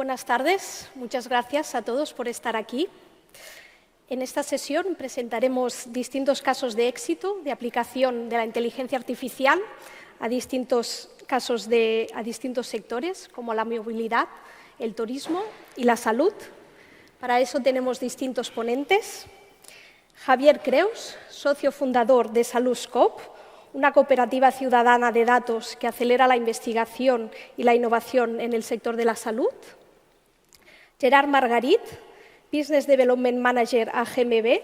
Buenas tardes. Muchas gracias a todos por estar aquí. En esta sesión presentaremos distintos casos de éxito de aplicación de la inteligencia artificial a distintos sectores, como la movilidad, el turismo y la salud. Para eso tenemos distintos ponentes. Javier Creus, socio fundador de SaludScope, una cooperativa ciudadana de datos que acelera la investigación y la innovación en el sector de la salud. Gerard Margarit, Business Development Manager a GMB,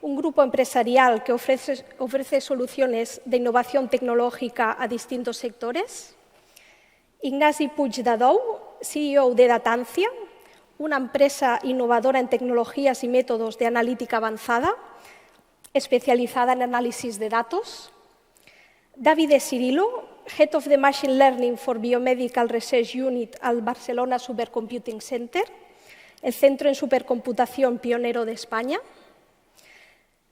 un grupo empresarial que ofrece soluciones de innovación tecnológica a distintos sectores. Ignasi Puigdedou, CEO de Datancia, una empresa innovadora en tecnologías y métodos de analítica avanzada, especializada en análisis de datos. Davide Cirilo, Head of the Machine Learning for Biomedical Research Unit al Barcelona Supercomputing Center, el centro en supercomputación pionero de España.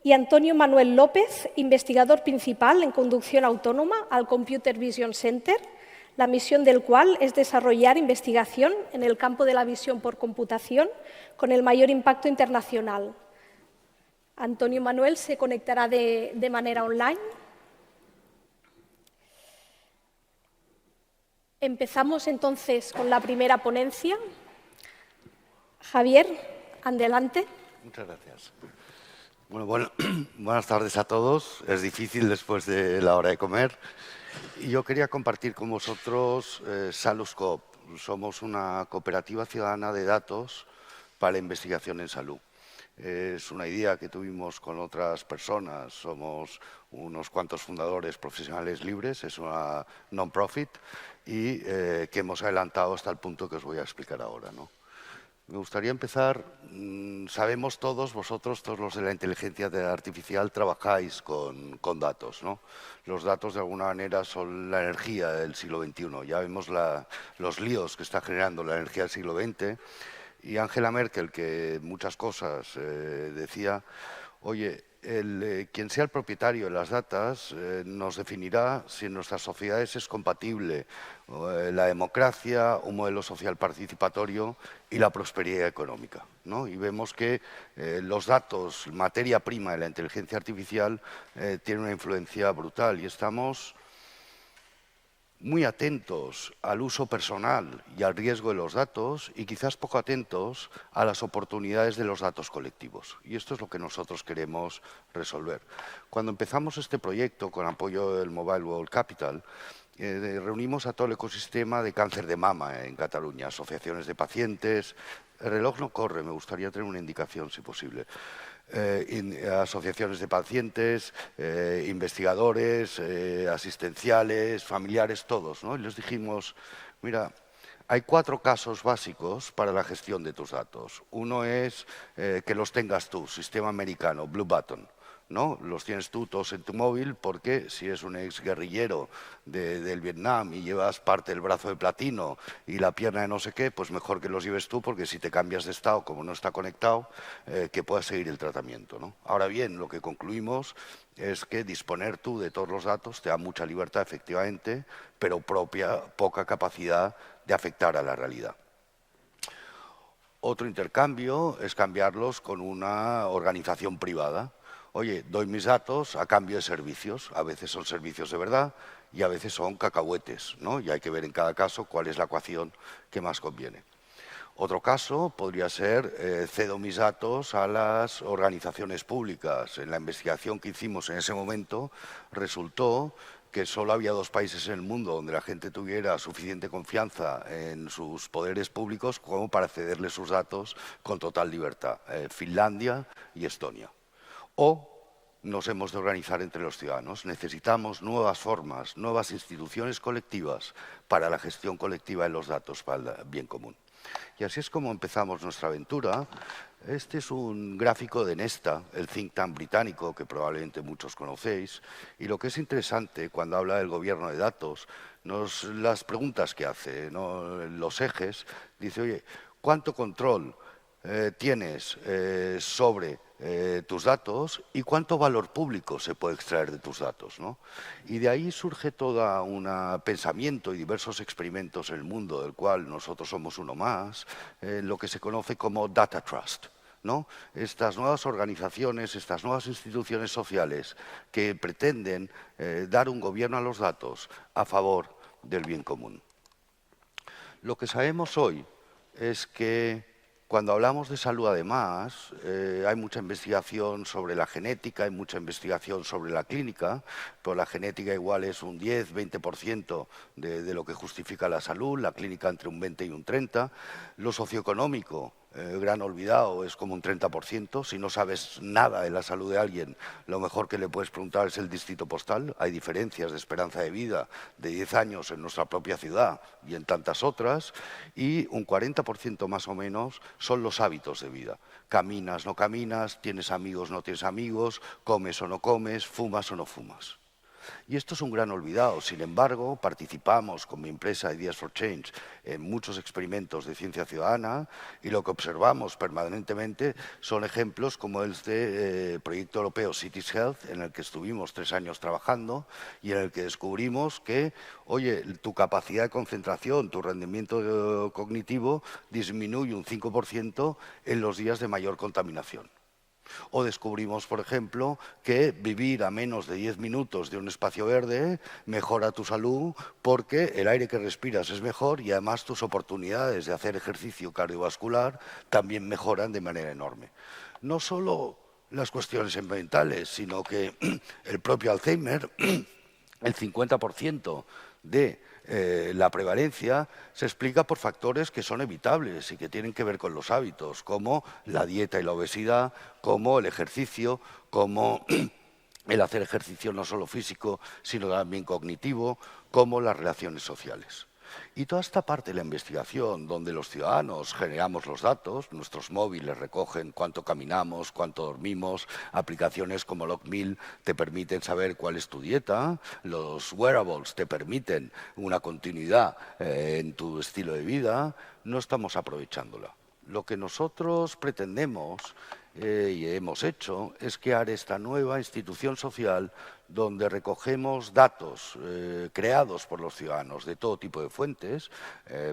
Y Antonio Manuel López, investigador principal en conducción autónoma al Computer Vision Center, la misión del cual es desarrollar investigación en el campo de la visión por computación con el mayor impacto internacional. Antonio Manuel se conectará de manera online. Empezamos entonces con la primera ponencia. Javier, adelante. Muchas gracias. Bueno, buenas tardes a todos. Es difícil después de la hora de comer. Y yo quería compartir con vosotros SaludScope. Somos una cooperativa ciudadana de datos para la investigación en salud. Es una idea que tuvimos con otras personas. Somos unos cuantos fundadores profesionales libres. Es una non-profit y que hemos adelantado hasta el punto que os voy a explicar ahora, ¿no? Me gustaría empezar, sabemos todos, vosotros, todos los de la inteligencia artificial, trabajáis con datos, ¿no? Los datos, de alguna manera, son la energía del siglo XXI. Ya vemos los líos que está generando la energía del siglo XX. Y Angela Merkel, que muchas cosas decía, oye, quien sea el propietario de las datas nos definirá si en nuestras sociedades es compatible la democracia, un modelo social participatorio y la prosperidad económica, ¿no? Y vemos que los datos, materia prima de la inteligencia artificial, tienen una influencia brutal y estamos muy atentos al uso personal y al riesgo de los datos y quizás poco atentos a las oportunidades de los datos colectivos. Y esto es lo que nosotros queremos resolver. Cuando empezamos este proyecto con apoyo del Mobile World Capital, reunimos a todo el ecosistema de cáncer de mama en Cataluña, asociaciones de pacientes. El reloj no corre, me gustaría tener una indicación si posible. Asociaciones de pacientes, investigadores, asistenciales, familiares, todos, ¿no? Y les dijimos, mira, hay 4 casos básicos para la gestión de tus datos. Uno es que los tengas tú, sistema americano, Blue Button, ¿no? Los tienes tú todos en tu móvil porque si eres un exguerrillero del Vietnam y llevas parte del brazo de platino y la pierna de no sé qué, pues mejor que los lleves tú porque si te cambias de estado, como no está conectado, que puedas seguir el tratamiento, ¿no? Ahora bien, lo que concluimos es que disponer tú de todos los datos te da mucha libertad, efectivamente, pero poca capacidad de afectar a la realidad. Otro intercambio es cambiarlos con una organización privada. Oye, doy mis datos a cambio de servicios. A veces son servicios de verdad y a veces son cacahuetes, ¿no? Y hay que ver en cada caso cuál es la ecuación que más conviene. Otro caso podría ser cedo mis datos a las organizaciones públicas. En la investigación que hicimos en ese momento resultó que solo había 2 países en el mundo donde la gente tuviera suficiente confianza en sus poderes públicos como para cederle sus datos con total libertad. Finlandia y Estonia. O nos hemos de organizar entre los ciudadanos. Necesitamos nuevas formas, nuevas instituciones colectivas para la gestión colectiva de los datos para el bien común. Y así es como empezamos nuestra aventura. Este es un gráfico de Nesta, el think tank británico que probablemente muchos conocéis. Y lo que es interesante cuando habla del gobierno de datos, las preguntas que hace, ¿no? Los ejes, dice, oye, ¿cuánto control tienes sobre tus datos y cuánto valor público se puede extraer de tus datos, ¿no? Y de ahí surge todo un pensamiento y diversos experimentos en el mundo, del cual nosotros somos uno más, lo que se conoce como Data Trust, ¿no? Estas nuevas organizaciones, estas nuevas instituciones sociales que pretenden dar un gobierno a los datos a favor del bien común. Lo que sabemos hoy es que cuando hablamos de salud, además, hay mucha investigación sobre la genética, hay mucha investigación sobre la clínica, pero la genética igual es un 10-20% de lo que justifica la salud, la clínica entre un 20 y un 30%, lo socioeconómico, gran olvidado, es como un 30%. Si no sabes nada de la salud de alguien, lo mejor que le puedes preguntar es el distrito postal. Hay diferencias de esperanza de vida de 10 años en nuestra propia ciudad y en tantas otras, y un 40% más o menos son los hábitos de vida. Caminas, no caminas, tienes amigos, no tienes amigos, comes o no comes, fumas o no fumas. Y esto es un gran olvidado. Sin embargo, participamos con mi empresa Ideas for Change en muchos experimentos de ciencia ciudadana y lo que observamos permanentemente son ejemplos como este proyecto europeo Cities Health, en el que estuvimos 3 años trabajando y en el que descubrimos que, oye, tu capacidad de concentración, tu rendimiento cognitivo disminuye un 5% en los días de mayor contaminación. O descubrimos, por ejemplo, que vivir a menos de 10 minutos de un espacio verde mejora tu salud porque el aire que respiras es mejor y además tus oportunidades de hacer ejercicio cardiovascular también mejoran de manera enorme. No solo las cuestiones ambientales, sino que el propio Alzheimer, el 50% de la prevalencia se explica por factores que son evitables y que tienen que ver con los hábitos, como la dieta y la obesidad, como el ejercicio, como el hacer ejercicio no solo físico, sino también cognitivo, como las relaciones sociales. Y toda esta parte de la investigación, donde los ciudadanos generamos los datos, nuestros móviles recogen cuánto caminamos, cuánto dormimos, aplicaciones como LogMeal te permiten saber cuál es tu dieta, los wearables te permiten una continuidad en tu estilo de vida, no estamos aprovechándola. Lo que nosotros pretendemos y hemos hecho es crear esta nueva institución social donde recogemos datos creados por los ciudadanos de todo tipo de fuentes,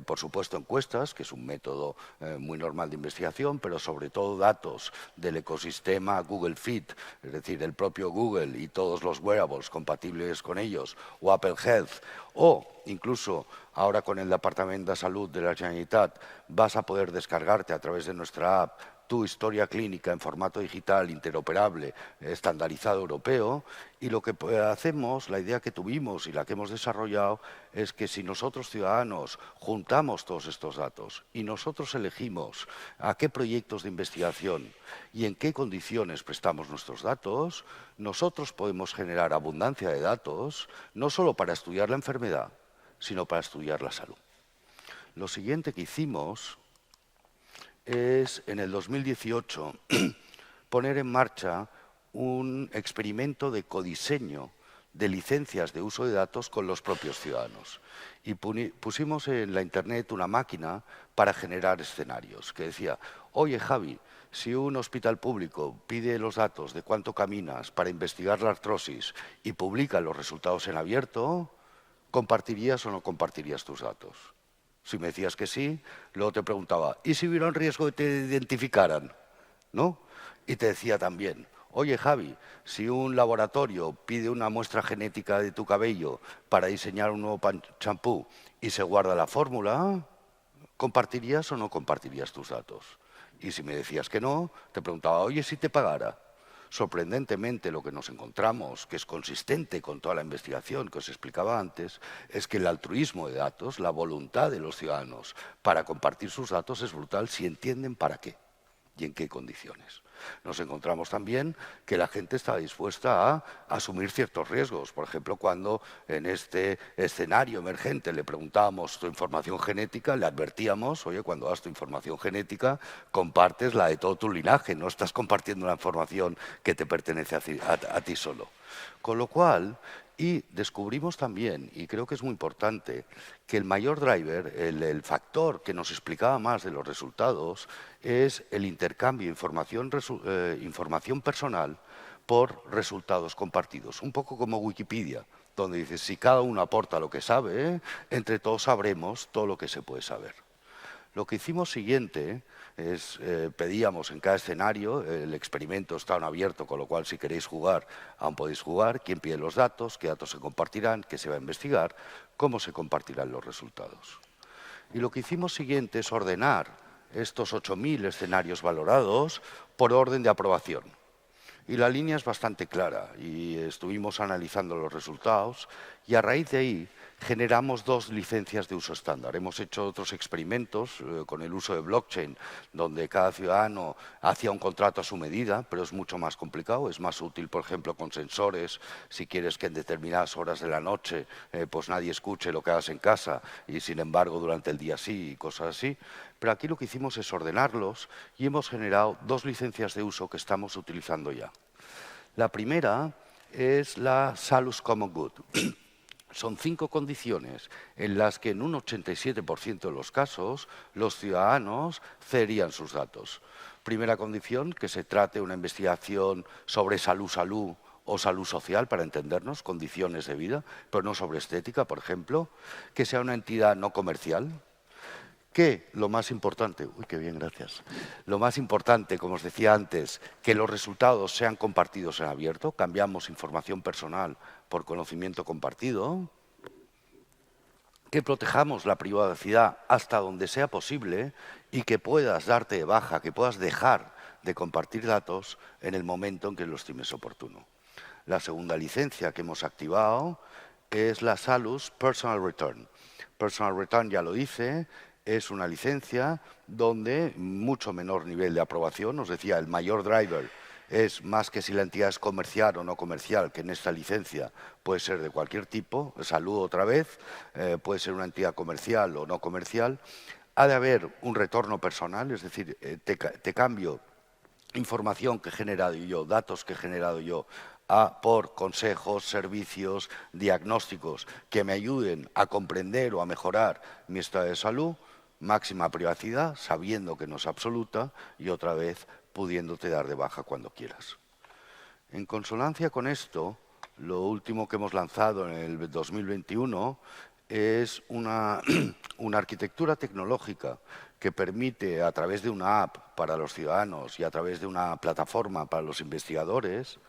por supuesto encuestas, que es un método muy normal de investigación, pero sobre todo datos del ecosistema Google Fit, es decir, el propio Google y todos los wearables compatibles con ellos, o Apple Health, o incluso ahora con el Departamento de Salud de la Generalitat vas a poder descargarte a través de nuestra app tu historia clínica en formato digital, interoperable, estandarizado europeo, y lo que hacemos, la idea que tuvimos y la que hemos desarrollado, es que si nosotros ciudadanos juntamos todos estos datos y nosotros elegimos a qué proyectos de investigación y en qué condiciones prestamos nuestros datos, nosotros podemos generar abundancia de datos, no solo para estudiar la enfermedad, sino para estudiar la salud. Lo siguiente que hicimos es, en el 2018, poner en marcha un experimento de codiseño de licencias de uso de datos con los propios ciudadanos. Y pusimos en la Internet una máquina para generar escenarios que decía, oye Javi, si un hospital público pide los datos de cuánto caminas para investigar la artrosis y publica los resultados en abierto, ¿compartirías o no compartirías tus datos? Si me decías que sí, luego te preguntaba, ¿y si hubiera un riesgo de que te identificaran? ¿No? Y te decía también, oye Javi, si un laboratorio pide una muestra genética de tu cabello para diseñar un nuevo champú y se guarda la fórmula, ¿compartirías o no compartirías tus datos? Y si me decías que no, te preguntaba, oye, si te pagara. Sorprendentemente, lo que nos encontramos, que es consistente con toda la investigación que os explicaba antes, es que el altruismo de datos, la voluntad de los ciudadanos para compartir sus datos es brutal si entienden para qué y en qué condiciones. Nos encontramos también que la gente está dispuesta a asumir ciertos riesgos. Por ejemplo, cuando en este escenario emergente le preguntábamos tu información genética, le advertíamos, oye, cuando das tu información genética, compartes la de todo tu linaje, no estás compartiendo la información que te pertenece a ti solo. Con lo cual, Y descubrimos también, y creo que es muy importante, que el mayor driver, el factor que nos explicaba más de los resultados, es el intercambio de información personal por resultados compartidos. Un poco como Wikipedia, donde dice, si cada uno aporta lo que sabe, entre todos sabremos todo lo que se puede saber. Lo que hicimos siguiente es, pedíamos en cada escenario, el experimento está aún abierto, con lo cual si queréis jugar, aún podéis jugar, quién pide los datos, qué datos se compartirán, qué se va a investigar, cómo se compartirán los resultados. Y lo que hicimos siguiente es ordenar estos 8.000 escenarios valorados por orden de aprobación. Y la línea es bastante clara y estuvimos analizando los resultados y a raíz de ahí generamos 2 licencias de uso estándar. Hemos hecho otros experimentos con el uso de blockchain, donde cada ciudadano hacía un contrato a su medida, pero es mucho más complicado. Es más útil, por ejemplo, con sensores, si quieres que en determinadas horas de la noche pues nadie escuche lo que hagas en casa y, sin embargo, durante el día sí y cosas así. Pero aquí lo que hicimos es ordenarlos y hemos generado 2 licencias de uso que estamos utilizando ya. La primera es la Salus Common Good. Son 5 condiciones en las que en un 87% de los casos los ciudadanos cederían sus datos. Primera condición, que se trate una investigación sobre salud o salud social, para entendernos, condiciones de vida, pero no sobre estética, por ejemplo. Que sea una entidad no comercial. Que lo más importante, uy, qué bien, gracias. Lo más importante, como os decía antes, que los resultados sean compartidos en abierto. Cambiamos información personal por conocimiento compartido. Que protejamos la privacidad hasta donde sea posible y que puedas darte de baja, que puedas dejar de compartir datos en el momento en que lo estimes oportuno. La segunda licencia que hemos activado es la Salus Personal Return. Personal Return, ya lo dice, es una licencia donde mucho menor nivel de aprobación, os decía, el mayor driver es más que si la entidad es comercial o no comercial, que en esta licencia puede ser de cualquier tipo, salud otra vez, puede ser una entidad comercial o no comercial. Ha de haber un retorno personal, es decir, te cambio información que he generado yo, datos que he generado yo, por consejos, servicios, diagnósticos que me ayuden a comprender o a mejorar mi estado de salud. Máxima privacidad, sabiendo que no es absoluta, y otra vez pudiéndote dar de baja cuando quieras. En consonancia con esto, lo último que hemos lanzado en el 2021 es una arquitectura tecnológica que permite, a través de una app para los ciudadanos y a través de una plataforma para los investigadores,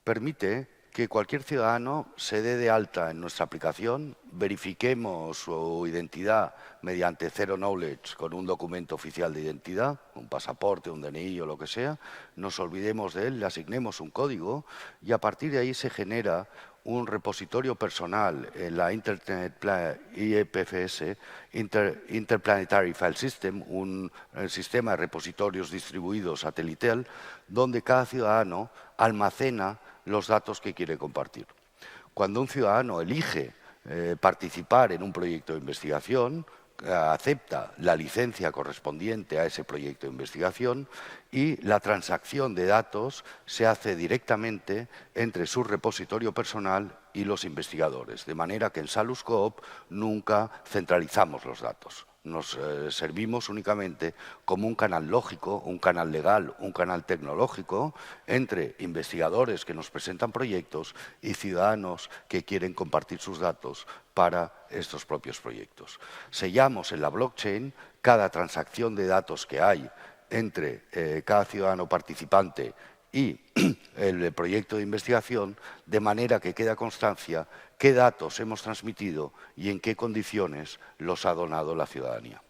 permite que cualquier ciudadano se dé de alta en nuestra aplicación, verifiquemos su identidad mediante Zero Knowledge con un documento oficial de identidad, un pasaporte, un DNI o lo que sea, nos olvidemos de él, le asignemos un código y a partir de ahí se genera un repositorio personal en la IPFS, Interplanetary File System, un sistema de repositorios distribuidos satelital, donde cada ciudadano almacena los datos que quiere compartir. Cuando un ciudadano elige participar en un proyecto de investigación, acepta la licencia correspondiente a ese proyecto de investigación y la transacción de datos se hace directamente entre su repositorio personal y los investigadores, de manera que en Salus Coop nunca centralizamos los datos. Nos servimos únicamente como un canal lógico, un canal legal, un canal tecnológico entre investigadores que nos presentan proyectos y ciudadanos que quieren compartir sus datos para estos propios proyectos. Sellamos en la blockchain cada transacción de datos que hay entre cada ciudadano participante y el proyecto de investigación, de manera que queda constancia qué datos hemos transmitido y en qué condiciones los ha donado la ciudadanía.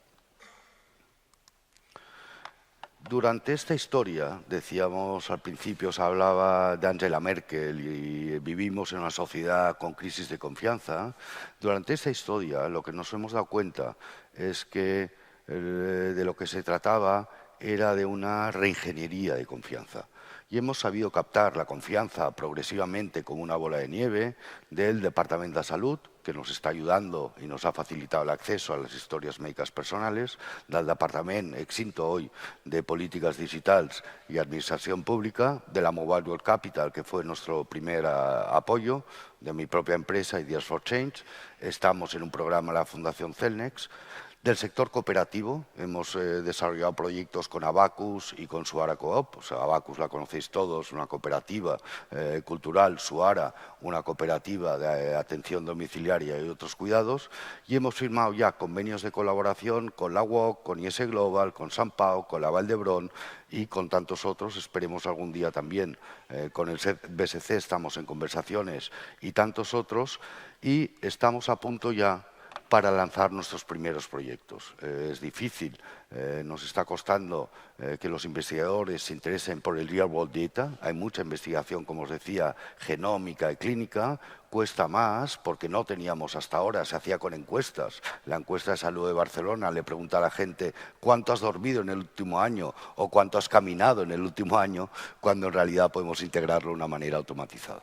Durante esta historia, decíamos al principio, se hablaba de Angela Merkel y vivimos en una sociedad con crisis de confianza. Durante esta historia lo que nos hemos dado cuenta es que de lo que se trataba era de una reingeniería de confianza. y hemos sabido captar la confianza progresivamente como una bola de nieve del Departamento de Salud, que nos està ayudando y nos ha facilitado el acceso a las historias médicas personales, del Departamento extinto hoy de Políticas Digitales y Administración Pública, de la Mobile World Capital, que fue nuestro primer apoyo, de mi propia empresa, Ideas for Change. Estamos en un programa de la Fundación Celnex. Del sector cooperativo hemos desarrollado proyectos con Abacus y con Suara Coop. O sea, Abacus la conocéis todos, una cooperativa cultural, Suara, una cooperativa de atención domiciliaria y otros cuidados. Y hemos firmado ya convenios de colaboración con la UOC, con IS Global, con San Pau, con la Valdebrón y con tantos otros. Esperemos algún día también con el BSC estamos en conversaciones y tantos otros. Y estamos a punto ya para lanzar nuestros primeros proyectos. Es difícil, nos está costando que los investigadores se interesen por el real world data. Hay mucha investigación, como os decía, genómica y clínica. Cuesta más porque no teníamos hasta ahora, se hacía con encuestas. La encuesta de salud de Barcelona le pregunta a la gente cuánto has dormido en el último año o cuánto has caminado en el último año, cuando en realidad podemos integrarlo de una manera automatizada.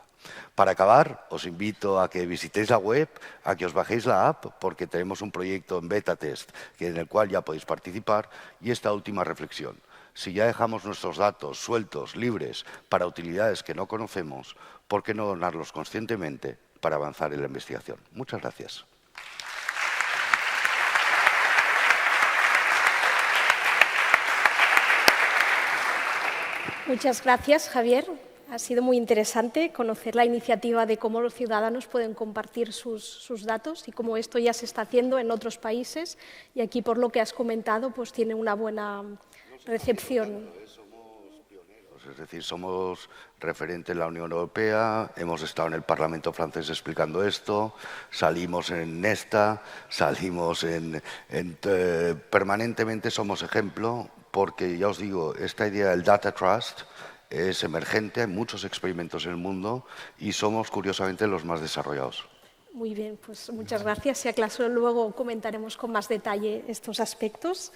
Para acabar, os invito a que visitéis la web, a que os bajéis la app, porque tenemos un proyecto en beta test en el cual ya podéis participar. Y esta última reflexión: si ya dejamos nuestros datos sueltos, libres, para utilidades que no conocemos, ¿por qué no donarlos conscientemente para avanzar en la investigación? Muchas gracias. Muchas gracias, Javier. Ha sido muy interesante conocer la iniciativa de cómo los ciudadanos pueden compartir sus datos y cómo esto ya se está haciendo en otros países. Y aquí, por lo que has comentado, pues tiene una buena recepción. Somos pioneros, es decir, somos referentes en la Unión Europea, hemos estado en el Parlamento francés explicando esto, salimos en Nesta, salimos permanentemente somos ejemplo, porque ya os digo, esta idea del data trust es emergente, hay muchos experimentos en el mundo y somos, curiosamente, los más desarrollados. Muy bien, pues muchas gracias. Si acaso luego comentaremos con más detalle estos aspectos.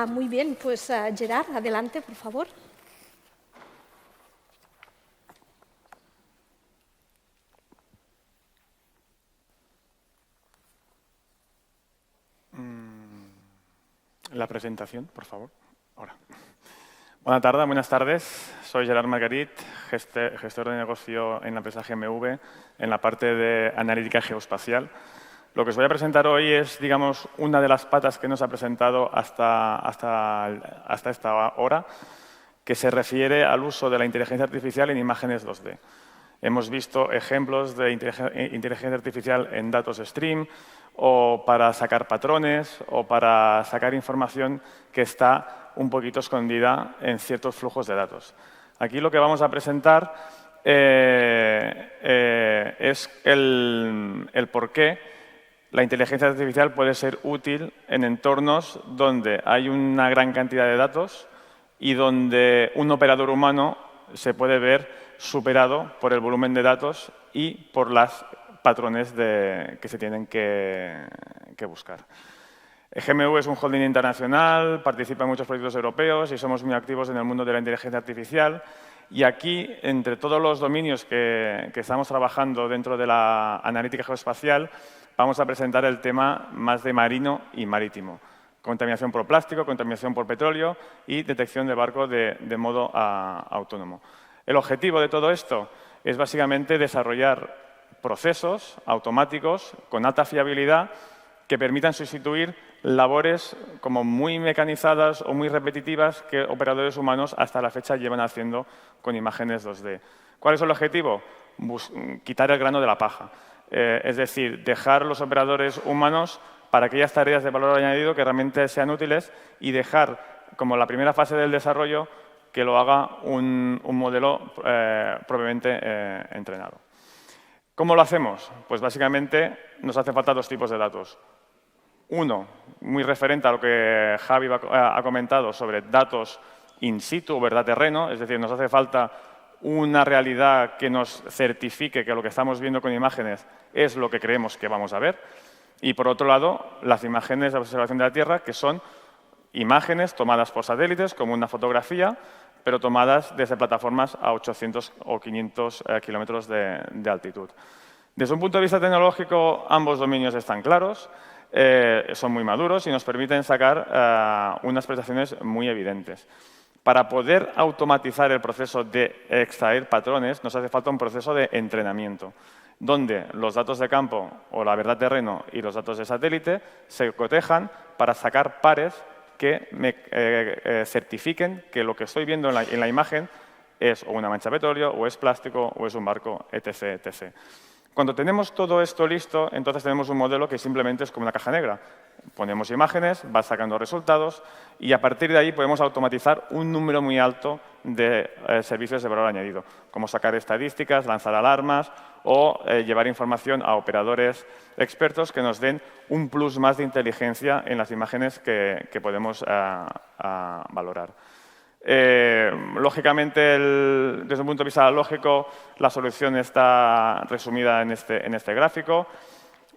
Muy bien, pues Gerard, adelante, por favor. La presentación, por favor. Ahora. Buenas tardes. Soy Gerard Margarit, gestor de negocio en la empresa GMV, en la parte de analítica geoespacial. Lo que os voy a presentar hoy es, digamos, una de las patas que nos ha presentado hasta esta hora, que se refiere al uso de la inteligencia artificial en imágenes 2D. Hemos visto ejemplos de inteligencia artificial en datos stream, o para sacar patrones, o para sacar información que está un poquito escondida en ciertos flujos de datos. Aquí lo que vamos a presentar es el por qué la inteligencia artificial puede ser útil en entornos donde hay una gran cantidad de datos y donde un operador humano se puede ver superado por el volumen de datos y por los patrones que se tienen que buscar. GMV es un holding internacional, participa en muchos proyectos europeos y somos muy activos en el mundo de la inteligencia artificial. Y aquí, entre todos los dominios que estamos trabajando dentro de la analítica geoespacial, vamos a presentar el tema más de marino y marítimo. Contaminación por plástico, contaminación por petróleo y detección de barcos de modo autónomo. El objetivo de todo esto es básicamente desarrollar procesos automáticos con alta fiabilidad que permitan sustituir labores como muy mecanizadas o muy repetitivas que operadores humanos hasta la fecha llevan haciendo con imágenes 2D. ¿Cuál es el objetivo? Quitar el grano de la paja. Es decir, dejar los operadores humanos para aquellas tareas de valor añadido que realmente sean útiles y dejar, como la primera fase del desarrollo, que lo haga un modelo propiamente entrenado. ¿Cómo lo hacemos? Pues básicamente nos hace falta dos tipos de datos. Uno, muy referente a lo que Javi ha comentado sobre datos in situ o verdad terreno, es decir, nos hace falta una realidad que nos certifique que lo que estamos viendo con imágenes es lo que creemos que vamos a ver. Y por otro lado, las imágenes de observación de la Tierra, que son imágenes tomadas por satélites, como una fotografía, pero tomadas desde plataformas a 800 o 500 kilómetros de altitud. Desde un punto de vista tecnológico, ambos dominios están claros, son muy maduros y nos permiten sacar unas prestaciones muy evidentes. Para poder automatizar el proceso de extraer patrones, nos hace falta un proceso de entrenamiento, donde los datos de campo o la verdad terreno y los datos de satélite se cotejan para sacar pares que me certifiquen que lo que estoy viendo en la imagen es o una mancha de petróleo, o es plástico, o es un barco, etc., etc. Cuando tenemos todo esto listo, entonces tenemos un modelo que simplemente es como una caja negra. Ponemos imágenes, va sacando resultados y a partir de ahí podemos automatizar un número muy alto de servicios de valor añadido, como sacar estadísticas, lanzar alarmas o llevar información a operadores expertos que nos den un plus más de inteligencia en las imágenes que podemos valorar. Lógicamente, desde un punto de vista lógico, la solución está resumida en este gráfico.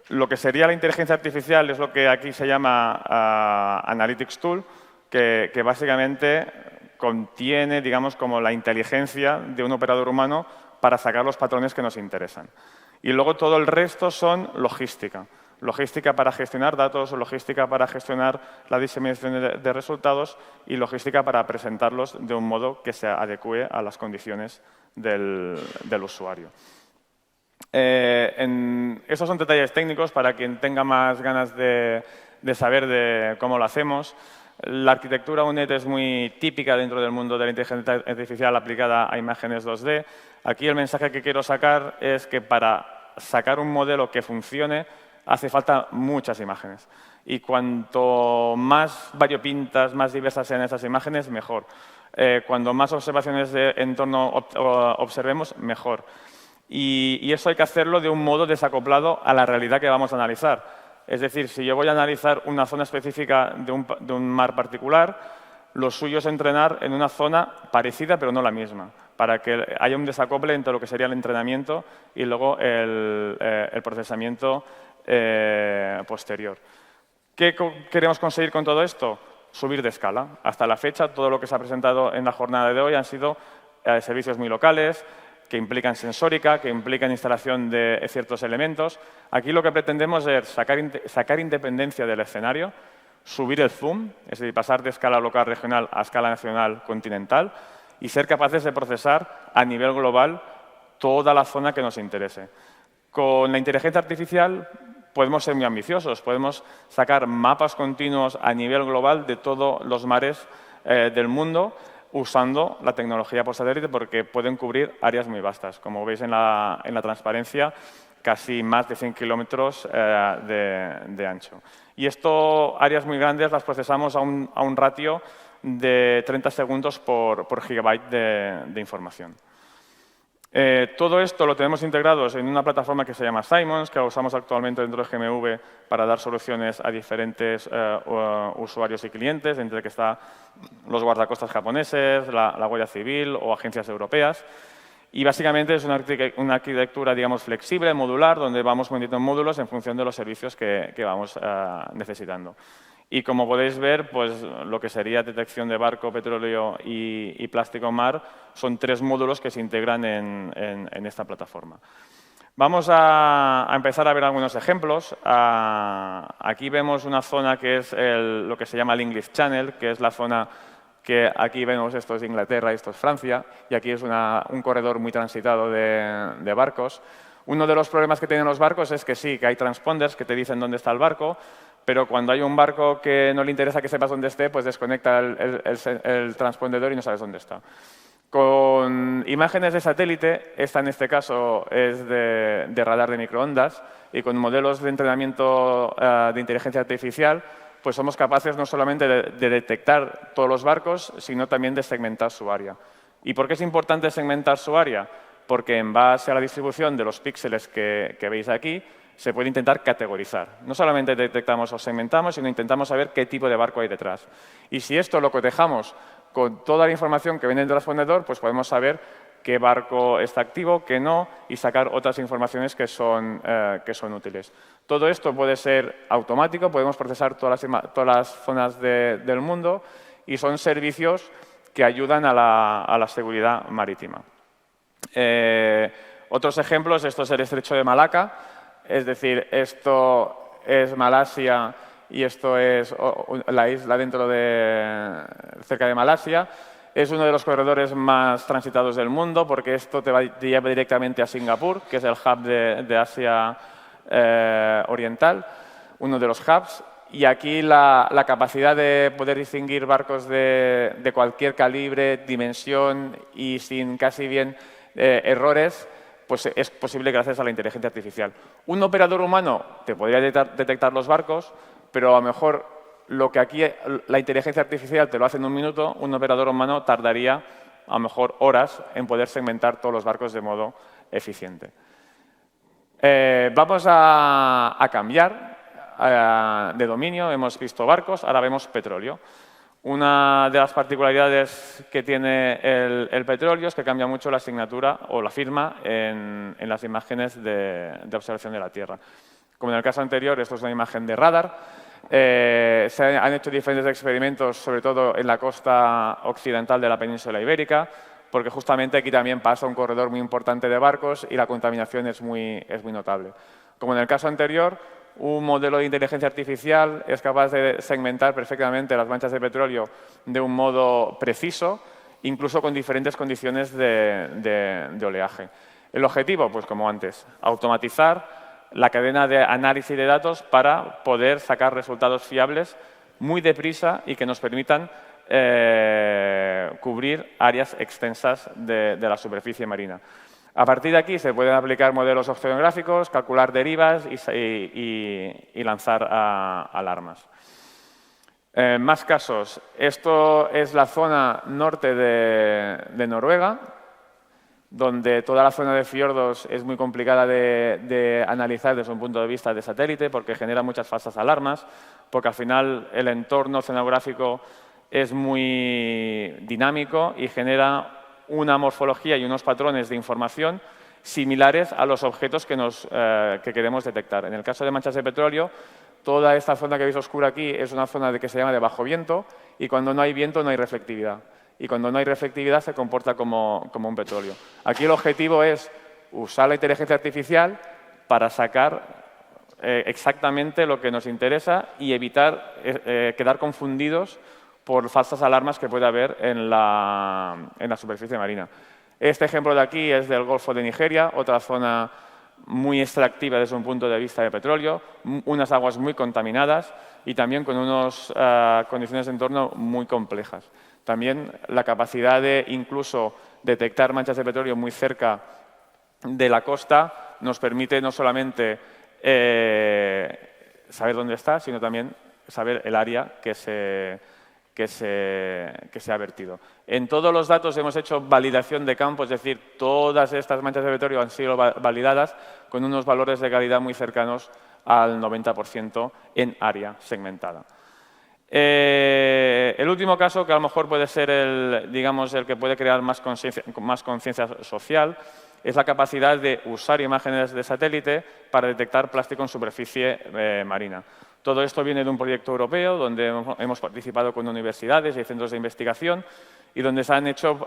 Lo que sería la inteligencia artificial es lo que aquí se llama Analytics Tool, que básicamente contiene, digamos, como la inteligencia de un operador humano para sacar los patrones que nos interesan. Y luego todo el resto son logística. Logística para gestionar datos, logística para gestionar la diseminación de resultados y logística para presentarlos de un modo que se adecue a las condiciones del usuario. Estos son detalles técnicos para quien tenga más ganas de saber de cómo lo hacemos. La arquitectura UNED es muy típica dentro del mundo de la inteligencia artificial aplicada a imágenes 2D. Aquí el mensaje que quiero sacar es que para sacar un modelo que funcione hace falta muchas imágenes. Y cuanto más variopintas, más diversas sean esas imágenes, mejor. Cuando más observaciones de entorno observemos, mejor. Y eso hay que hacerlo de un modo desacoplado a la realidad que vamos a analizar. Es decir, si yo voy a analizar una zona específica de un mar particular, lo suyo es entrenar en una zona parecida pero no la misma, para que haya un desacople entre lo que sería el entrenamiento y luego el procesamiento posterior. ¿Qué queremos conseguir con todo esto? Subir de escala. Hasta la fecha, todo lo que se ha presentado en la jornada de hoy han sido servicios muy locales, que implican sensórica, que implican instalación de ciertos elementos. Aquí lo que pretendemos es sacar independencia del escenario, subir el zoom, es decir, pasar de escala local regional a escala nacional continental y ser capaces de procesar a nivel global toda la zona que nos interese. Con la inteligencia artificial podemos ser muy ambiciosos, podemos sacar mapas continuos a nivel global de todos los mares del mundo, usando la tecnología por satélite porque pueden cubrir áreas muy vastas. Como veis en la transparencia, casi más de 100 kilómetros de ancho. Y esto, áreas muy grandes, las procesamos a un ratio de 30 segundos por gigabyte de información. Todo esto lo tenemos integrados en una plataforma que se llama Simons, que la usamos actualmente dentro de GMV para dar soluciones a diferentes usuarios y clientes, entre que están los guardacostas japoneses, la Guardia Civil o agencias europeas. Y básicamente es una arquitectura, digamos, flexible, modular, donde vamos poniendo módulos en función de los servicios que vamos necesitando. Y como podéis ver, pues lo que sería detección de barco, petróleo y plástico mar son 3 módulos que se integran en esta plataforma. Vamos a empezar a ver algunos ejemplos. Aquí vemos una zona que es lo que se llama el English Channel, que es la zona que aquí vemos, esto es Inglaterra y esto es Francia, y aquí es un corredor muy transitado de barcos. Uno de los problemas que tienen los barcos es que sí, que hay transponders que te dicen dónde está el barco, pero cuando hay un barco que no le interesa que sepas dónde esté, pues desconecta el transpondedor y no sabes dónde está. Con imágenes de satélite, esta en este caso es de radar de microondas, y con modelos de entrenamiento de inteligencia artificial, pues somos capaces no solamente de detectar todos los barcos, sino también de segmentar su área. ¿Y por qué es importante segmentar su área? Porque en base a la distribución de los píxeles que veis aquí, se puede intentar categorizar. No solamente detectamos o segmentamos, sino intentamos saber qué tipo de barco hay detrás. Y si esto lo cotejamos con toda la información que viene del transpondedor, pues podemos saber qué barco está activo, qué no, y sacar otras informaciones que son útiles. Todo esto puede ser automático, podemos procesar todas las zonas del mundo, y son servicios que ayudan a la seguridad marítima. Otros ejemplos, esto es el estrecho de Malaca, es decir, esto es Malasia y esto es la isla cerca de Malasia. Es uno de los corredores más transitados del mundo porque esto te lleva directamente a Singapur, que es el hub de Asia Oriental, uno de los hubs. Y aquí la capacidad de poder distinguir barcos de cualquier calibre, dimensión y sin casi bien errores, pues es posible gracias a la inteligencia artificial. Un operador humano te podría detectar los barcos, pero a lo mejor lo que aquí la inteligencia artificial te lo hace en un minuto, un operador humano tardaría a lo mejor horas en poder segmentar todos los barcos de modo eficiente. Vamos a cambiar de dominio. Hemos visto barcos, ahora vemos petróleo. Una de las particularidades que tiene el petróleo es que cambia mucho la asignatura o la firma en las imágenes de observación de la Tierra. Como en el caso anterior, esto es una imagen de radar. Se han hecho diferentes experimentos, sobre todo en la costa occidental de la península ibérica, porque justamente aquí también pasa un corredor muy importante de barcos y la contaminación es muy notable. Como en el caso anterior, un modelo de inteligencia artificial es capaz de segmentar perfectamente las manchas de petróleo de un modo preciso, incluso con diferentes condiciones de oleaje. El objetivo, pues como antes, automatizar la cadena de análisis de datos para poder sacar resultados fiables muy deprisa y que nos permitan cubrir áreas extensas de la superficie marina. A partir de aquí se pueden aplicar modelos oceanográficos, calcular derivas y lanzar alarmas. Más casos. Esto es la zona norte de Noruega, donde toda la zona de fiordos es muy complicada de analizar desde un punto de vista de satélite porque genera muchas falsas alarmas, porque al final el entorno oceanográfico es muy dinámico y genera una morfología y unos patrones de información similares a los objetos que queremos detectar. En el caso de manchas de petróleo, toda esta zona que veis oscura aquí es una zona que se llama de bajo viento y cuando no hay viento no hay reflectividad. Y cuando no hay reflectividad se comporta como un petróleo. Aquí el objetivo es usar la inteligencia artificial para sacar exactamente lo que nos interesa y evitar quedar confundidos por falsas alarmas que puede haber en la superficie marina. Este ejemplo de aquí es del Golfo de Nigeria, otra zona muy extractiva desde un punto de vista de petróleo, unas aguas muy contaminadas y también con unas condiciones de entorno muy complejas. También la capacidad de incluso detectar manchas de petróleo muy cerca de la costa nos permite no solamente saber dónde está, sino también saber el área que se ha vertido. En todos los datos hemos hecho validación de campo, es decir, todas estas manchas de petróleo han sido validadas con unos valores de calidad muy cercanos al 90% en área segmentada. El último caso, que a lo mejor puede ser el que puede crear más conciencia social, es la capacidad de usar imágenes de satélite para detectar plástico en superficie marina. Todo esto viene de un proyecto europeo donde hemos participado con universidades y centros de investigación y donde se han hecho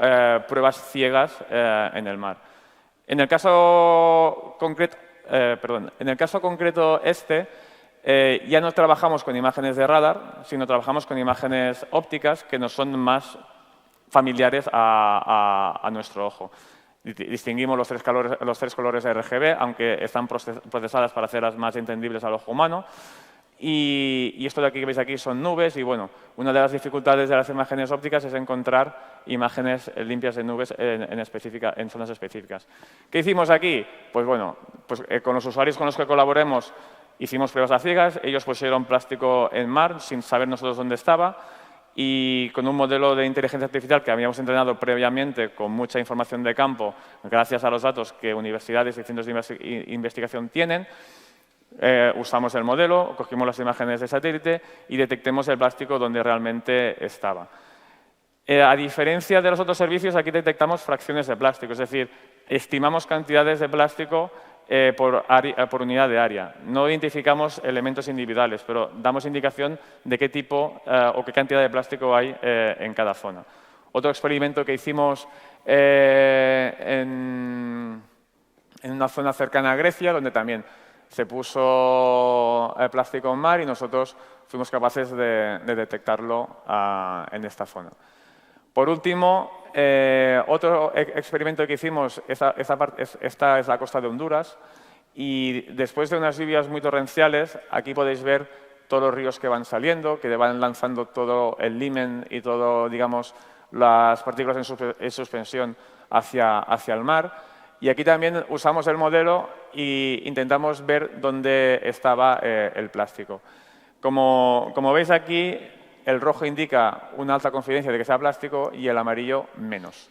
pruebas ciegas en el mar. En el caso concreto, ya no trabajamos con imágenes de radar, sino trabajamos con imágenes ópticas que nos son más familiares a nuestro ojo. Distinguimos los tres colores RGB, aunque están procesadas para hacerlas más entendibles al ojo humano. Y esto de aquí que veis aquí son nubes y, bueno, una de las dificultades de las imágenes ópticas es encontrar imágenes limpias de nubes en zonas específicas. ¿Qué hicimos aquí? Pues, bueno, con los usuarios con los que colaboremos hicimos pruebas a ciegas, ellos pusieron plástico en mar sin saber nosotros dónde estaba y con un modelo de inteligencia artificial que habíamos entrenado previamente con mucha información de campo, gracias a los datos que universidades y centros de investigación tienen, usamos el modelo, cogimos las imágenes de satélite y detectemos el plástico donde realmente estaba. A diferencia de los otros servicios, aquí detectamos fracciones de plástico, es decir, estimamos cantidades de plástico por unidad de área. No identificamos elementos individuales, pero damos indicación de qué tipo o qué cantidad de plástico hay en cada zona. Otro experimento que hicimos en una zona cercana a Grecia, donde también se puso el plástico en mar y nosotros fuimos capaces de detectarlo en esta zona. Por último, otro experimento que hicimos, esta es la costa de Honduras, y después de unas lluvias muy torrenciales, aquí podéis ver todos los ríos que van saliendo, que van lanzando todo el limen y todo, digamos, las partículas en suspensión hacia el mar. Y aquí también usamos el modelo e intentamos ver dónde estaba el plástico. Como veis aquí, el rojo indica una alta confidencia de que sea plástico y el amarillo menos.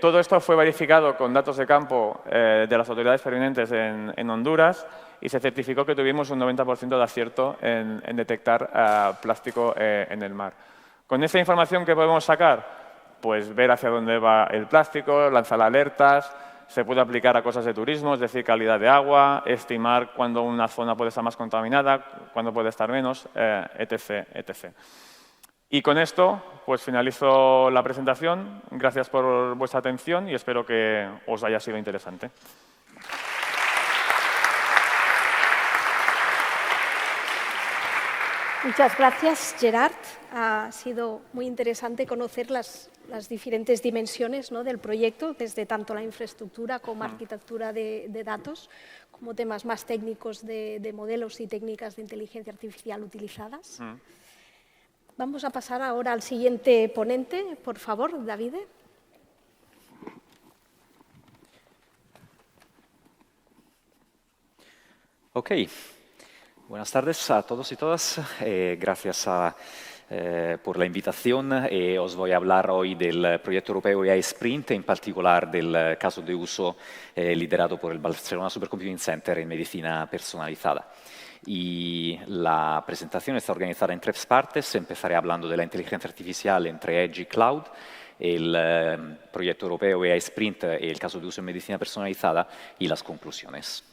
Todo esto fue verificado con datos de campo de las autoridades pertinentes en Honduras y se certificó que tuvimos un 90% de acierto en detectar plástico en el mar. Con esta información, ¿qué podemos sacar? Pues ver hacia dónde va el plástico, lanzar alertas, se puede aplicar a cosas de turismo, es decir, calidad de agua, estimar cuándo una zona puede estar más contaminada, cuándo puede estar menos, etc., etc. Y con esto, pues finalizo la presentación. Gracias por vuestra atención y espero que os haya sido interesante. Muchas gracias, Gerard. Ha sido muy interesante conocer las diferentes dimensiones, ¿no?, del proyecto, desde tanto la infraestructura como arquitectura de datos, como temas más técnicos de modelos y técnicas de inteligencia artificial utilizadas. Vamos a pasar ahora al siguiente ponente. Por favor, David. Ok. Buenas tardes a todos y todas. Gracias por la invitación. Os voy a hablar hoy del proyecto europeo AI Sprint, en particular del caso de uso liderado por el Barcelona Supercomputing Center en medicina personalizada. Y la presentación está organizada en 3 partes. Empezaré hablando de la inteligencia artificial entre Edge y Cloud, el proyecto europeo AI Sprint, el caso de uso en medicina personalizada y las conclusiones.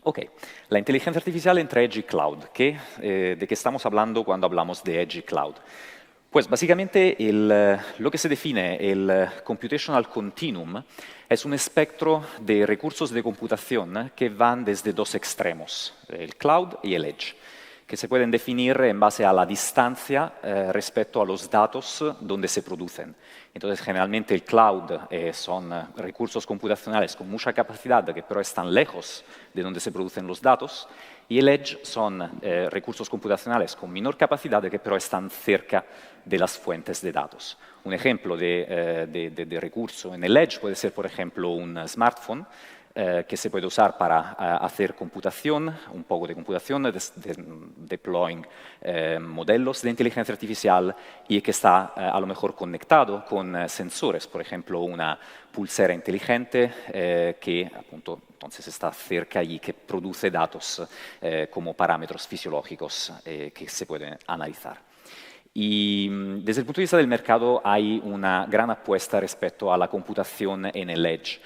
Ok, la inteligencia artificial entre Edge y Cloud. ¿De qué estamos hablando cuando hablamos de Edge y Cloud? Pues básicamente lo que se define el Computational Continuum es un espectro de recursos de computación que van desde 2 extremos, el Cloud y el Edge, que se pueden definir en base a la distancia respecto a los datos donde se producen. Entonces, generalmente el cloud son recursos computacionales con mucha capacidad que pero están lejos de donde se producen los datos, y el edge son recursos computacionales con menor capacidad que pero están cerca de las fuentes de datos. Un ejemplo de recurso en el edge puede ser, por ejemplo, un smartphone que se puede usar para hacer computación, un poco de computación, deploying modelos de inteligencia artificial y que está a lo mejor conectado con sensores, por ejemplo, una pulsera inteligente que apunto, entonces está cerca y que produce datos como parámetros fisiológicos que se pueden analizar. Y desde el punto de vista del mercado hay una gran apuesta respecto a la computación en el edge,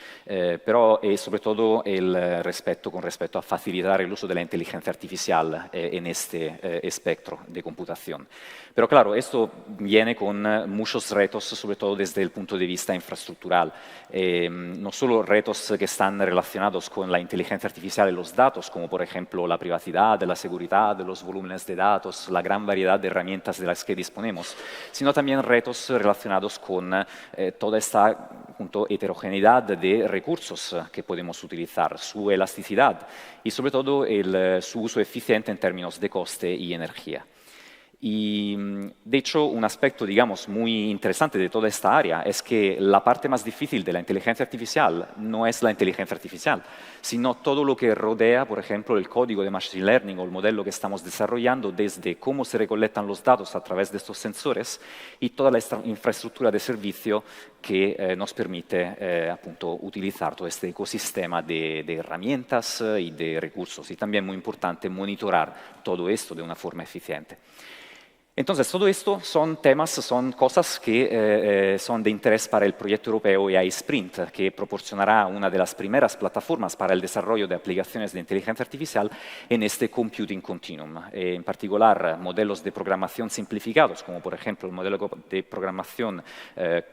pero sobre todo con respecto a facilitar el uso de la inteligencia artificial en este espectro de computación. Pero claro, esto viene con muchos retos, sobre todo desde el punto de vista infraestructural. No solo retos que están relacionados con la inteligencia artificial y los datos, como por ejemplo la privacidad, la seguridad, los volúmenes de datos, la gran variedad de herramientas de las que disponemos, sino también retos relacionados con toda esta heterogeneidad de recursos que podemos utilizar, su elasticidad y sobre todo su uso eficiente en términos de coste y energía. Y, de hecho, un aspecto, digamos, muy interesante de toda esta área es que la parte más difícil de la inteligencia artificial no es la inteligencia artificial, sino todo lo que rodea, por ejemplo, el código de Machine Learning o el modelo que estamos desarrollando, desde cómo se recolectan los datos a través de estos sensores y toda la infraestructura de servicio que nos permite utilizar todo este ecosistema de herramientas y de recursos. Y también, muy importante, monitorar todo esto de una forma eficiente. Entonces, todo esto son temas, son cosas que son de interés para el proyecto europeo AI Sprint, que proporcionará una de las primeras plataformas para el desarrollo de aplicaciones de inteligencia artificial en este computing continuum. En particular, modelos de programación simplificados, como por ejemplo el modelo de programación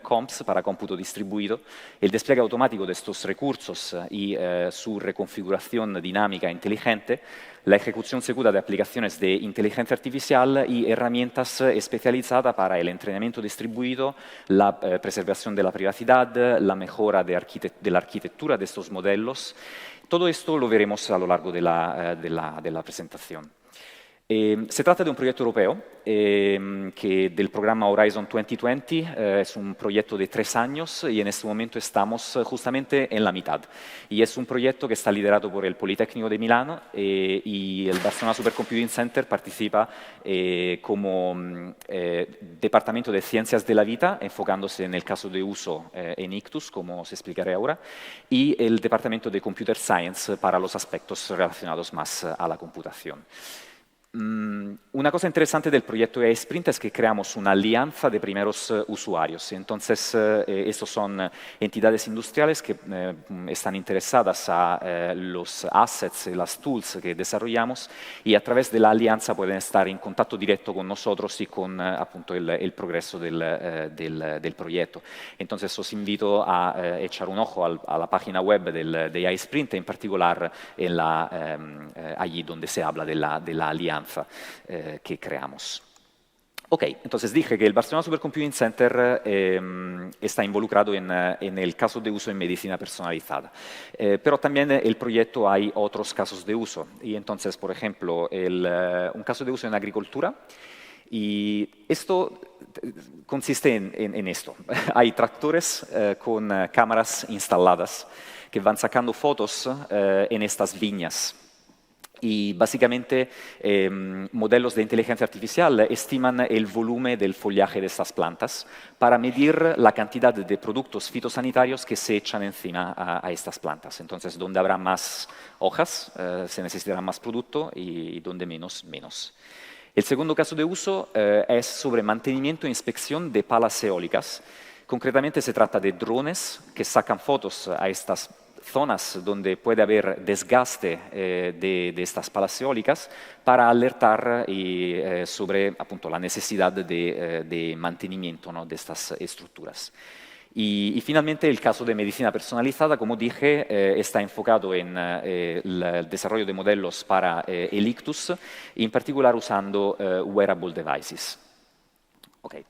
COMPS para cómputo distribuido, el despliegue automático de estos recursos y su reconfiguración dinámica e inteligente, la ejecución segura de aplicaciones de inteligencia artificial y herramientas especializadas para el entrenamiento distribuido, la preservación de la privacidad, la mejora de la arquitectura de estos modelos. Todo esto lo veremos a lo largo de la presentación. Se trata de un proyecto europeo que del programa Horizon 2020 es un proyecto de 3 años y en este momento estamos justamente en la mitad. Y es un proyecto que está liderado por el Politécnico de Milano y el Barcelona Supercomputing Center participa como Departamento de Ciencias de la Vida, enfocándose en el caso de uso en Ictus, como os explicaré ahora, y el Departamento de Computer Science para los aspectos relacionados más a la computación. Una cosa interesante del proyecto AI Sprint es que creamos una alianza de primeros usuarios. Entonces, estos son entidades industriales que están interesadas a los assets y las tools que desarrollamos y a través de la alianza pueden estar en contacto directo con nosotros y con appunto el progreso del proyecto. Entonces, os invito a echar un ojo a la página web de AI Sprint, en particular allí donde se habla de la alianza que creamos. Ok, entonces dije que el Barcelona Supercomputing Center está involucrado en el caso de uso en medicina personalizada, pero también en el proyecto hay otros casos de uso. Y entonces, por ejemplo, un caso de uso en agricultura, y esto consiste en esto. Hay tractores con cámaras instaladas que van sacando fotos en estas viñas. Y básicamente modelos de inteligencia artificial estiman el volumen del follaje de estas plantas para medir la cantidad de productos fitosanitarios que se echan encima a estas plantas. Entonces, donde habrá más hojas, se necesitará más producto y donde menos, menos. El segundo caso de uso es sobre mantenimiento e inspección de palas eólicas. Concretamente se trata de drones que sacan fotos a estas zonas donde puede haber desgaste de estas palas eólicas para alertar sobre appunto, la necesidad de mantenimiento, ¿no?, de estas estructuras. Y finalmente el caso de medicina personalizada, como dije, está enfocado en el desarrollo de modelos para el ictus, en particular usando wearable devices. Okay.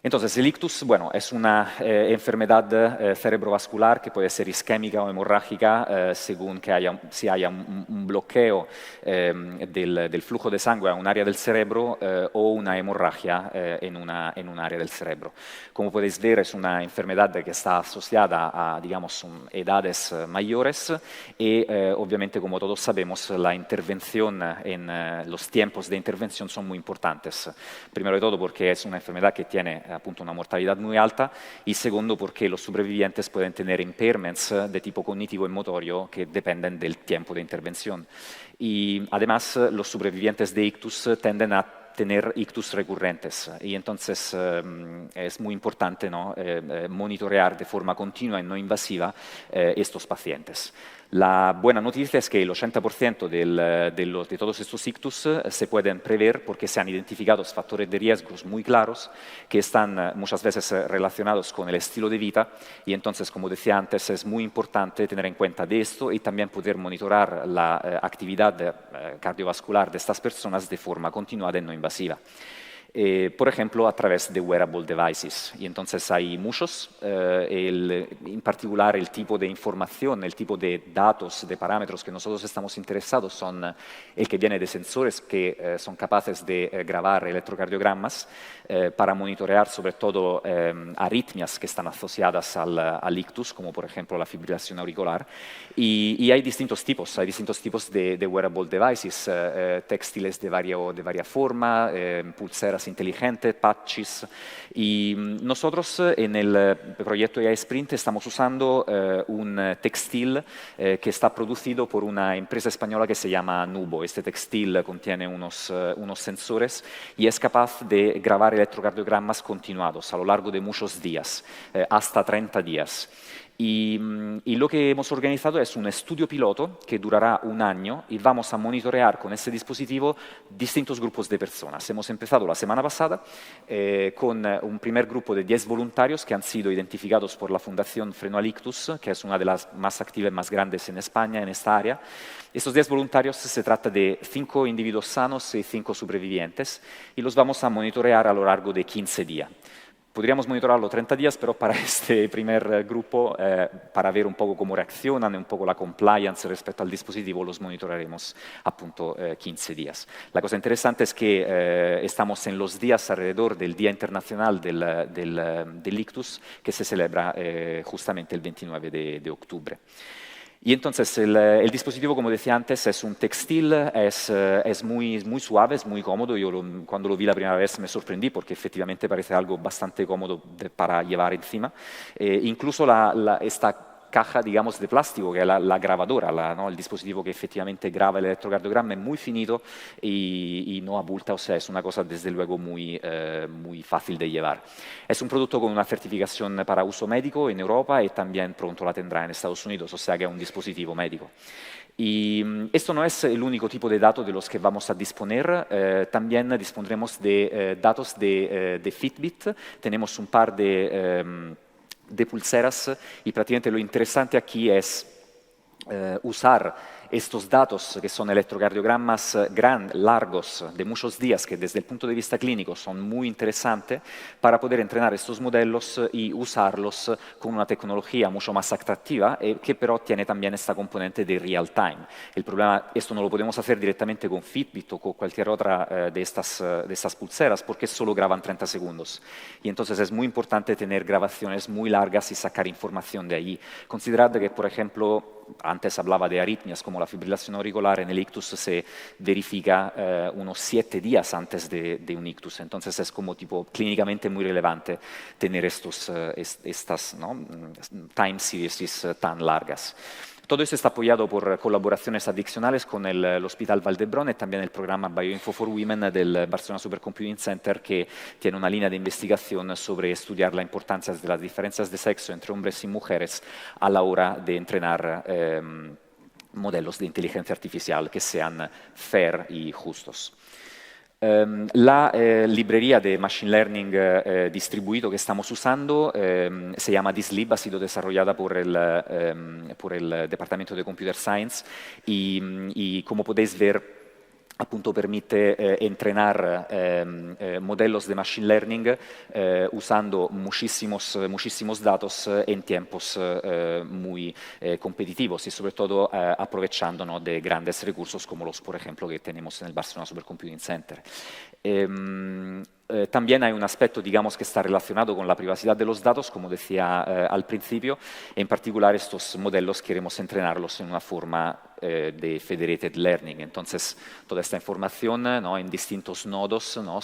Entonces, el ictus, bueno, es una enfermedad cerebrovascular que puede ser isquémica o hemorrágica según que si haya un bloqueo del flujo de sangre a un área del cerebro o una hemorragia en un área del cerebro. Como podéis ver, es una enfermedad que está asociada a, digamos, edades mayores y, obviamente, como todos sabemos, la intervención los tiempos de intervención son muy importantes. Primero de todo porque es una enfermedad que tiene appunto una mortalidad muy alta y segundo porque los sobrevivientes pueden tener impairments de tipo cognitivo y motorio que dependen del tiempo de intervención. Y además los sobrevivientes de ictus tienden a tener ictus recurrentes y entonces es muy importante, ¿no?, monitorear de forma continua y no invasiva estos pacientes. La buena noticia es que el 80% de todos estos ictus se pueden prever porque se han identificado factores de riesgos muy claros que están muchas veces relacionados con el estilo de vida y entonces, como decía antes, es muy importante tener en cuenta de esto y también poder monitorar la actividad cardiovascular de estas personas de forma continuada y no invasiva. Por ejemplo, a través de wearable devices. Y entonces hay muchos, en particular el tipo de información, el tipo de datos, de parámetros que nosotros estamos interesados son el que viene de sensores que son capaces de grabar electrocardiogramas para monitorear sobre todo arritmias que están asociadas al ictus, como por ejemplo la fibrilación auricular. Y hay distintos tipos de wearable devices, textiles de varia forma, pulseras pulseras inteligentes, patches. Y nosotros en el proyecto AI Sprint estamos usando un textil que está producido por una empresa española que se llama Nubo. Este textil contiene unos sensores y es capaz de grabar electrocardiogramas continuados a lo largo de muchos días, hasta 30 días. Y lo que hemos organizado es un estudio piloto que durará un año y vamos a monitorear con este dispositivo distintos grupos de personas. Hemos empezado la semana pasada con un primer grupo de 10 voluntarios que han sido identificados por la Fundación Freno al Ictus, que es una de las más activas y más grandes en España en esta área. Estos 10 voluntarios se trata de 5 individuos sanos y 5 sobrevivientes y los vamos a monitorear a lo largo de 15 días. Podríamos monitorarlo 30 días, pero para este primer grupo, para ver un poco cómo reaccionan, un poco la compliance respecto al dispositivo, los monitoraremos appunto 15 días. La cosa interesante es que estamos en los días alrededor del Día Internacional del Ictus, que se celebra justamente el 29 de octubre. Y entonces el dispositivo, como decía antes, es un textil, es muy suave, es muy cómodo. Yo cuando lo vi la primera vez me sorprendí porque efectivamente parece algo bastante cómodo para llevar encima. Incluso esta caja, digamos, de plástico, que es la grabadora, ¿no? El dispositivo que efectivamente graba el electrocardiograma, es muy finito y no abulta, o sea, es una cosa desde luego muy fácil de llevar. Es un producto con una certificación para uso médico en Europa y también pronto la tendrá en Estados Unidos, o sea que es un dispositivo médico. Y esto no es el único tipo de datos de los que vamos a disponer, también dispondremos de datos de Fitbit, tenemos un par de pulseras y prácticamente lo interesante aquí es usar estos datos que son electrocardiogramas largos de muchos días que desde el punto de vista clínico son muy interesantes para poder entrenar estos modelos y usarlos con una tecnología mucho más atractiva que pero tiene también esta componente de real time. El problema, esto no lo podemos hacer directamente con Fitbit o con cualquier otra de estas pulseras porque solo graban 30 segundos y entonces es muy importante tener grabaciones muy largas y sacar información de allí. Considerad que, por ejemplo, antes hablaba de arritmias como la fibrilación auricular, en el ictus se verifica unos 7 días antes de un ictus, entonces es como tipo clínicamente muy relevante tener estas ¿no? time series tan largas. Todo esto está apoyado por colaboraciones adicionales con el Hospital Vall d'Hebron y también el programa Bioinfo for Women del Barcelona Supercomputing Center, que tiene una línea de investigación sobre estudiar la importancia de las diferencias de sexo entre hombres y mujeres a la hora de entrenar modelos de inteligencia artificial que sean fair y justos. La librería de Machine Learning distribuido que estamos usando se llama DISLib, ha sido desarrollada por el Departamento de Computer Science y como podéis ver, appunto permite entrenar modelos de Machine Learning usando muchísimos datos en tiempos muy competitivos y sobre todo aprovechando ¿no? de grandes recursos como los, por ejemplo, que tenemos en el Barcelona Supercomputing Center. También hay un aspecto, digamos, que está relacionado con la privacidad de los datos, como decía al principio. En particular, estos modelos queremos entrenarlos en una forma de federated learning. Entonces, toda esta información ¿no? en distintos nodos, ¿no?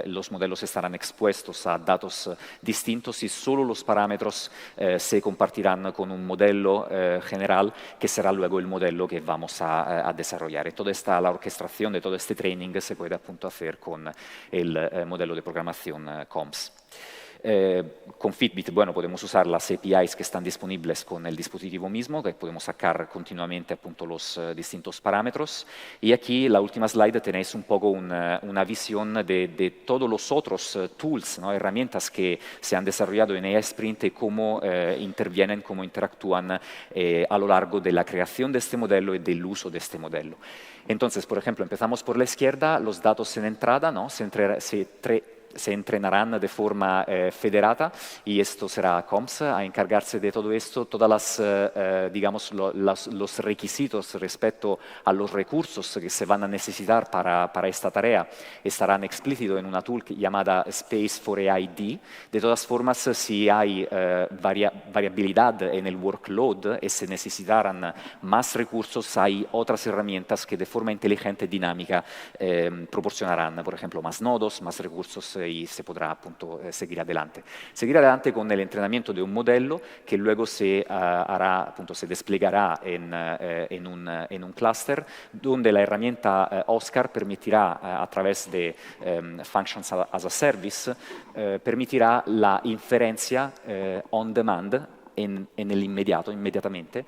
Los modelos estarán expuestos a datos distintos y solo los parámetros se compartirán con un modelo general que será luego el modelo que vamos a desarrollar. Y la orquestación de todo este training se puede appunto hacer con el modelo de programación COMS. Con Fitbit, bueno, podemos usar las APIs que están disponibles con el dispositivo mismo, que podemos sacar continuamente appunto los distintos parámetros. Y aquí, la última slide, tenéis un poco una visión de todos los otros tools, ¿no? Herramientas que se han desarrollado en AI Sprint y cómo intervienen, cómo interactúan a lo largo de la creación de este modelo y del uso de este modelo. Entonces, por ejemplo, empezamos por la izquierda, los datos en entrada, ¿no? se se entrenarán de forma federada y esto será COMS a encargarse de todo esto, todas digamos, los requisitos respecto a los recursos que se van a necesitar para esta tarea estarán explícitos en una tool llamada Space for AID. De todas formas, si hay variabilidad en el workload y se necesitarán más recursos, hay otras herramientas que de forma inteligente y dinámica proporcionarán, por ejemplo, más nodos, más recursos y se podrá seguir adelante. Seguir adelante con el entrenamiento de un modelo que luego se desplegará en un clúster donde la herramienta Oscar permitirá a través de Functions as a Service, permitirá la inferencia on demand en el inmediatamente,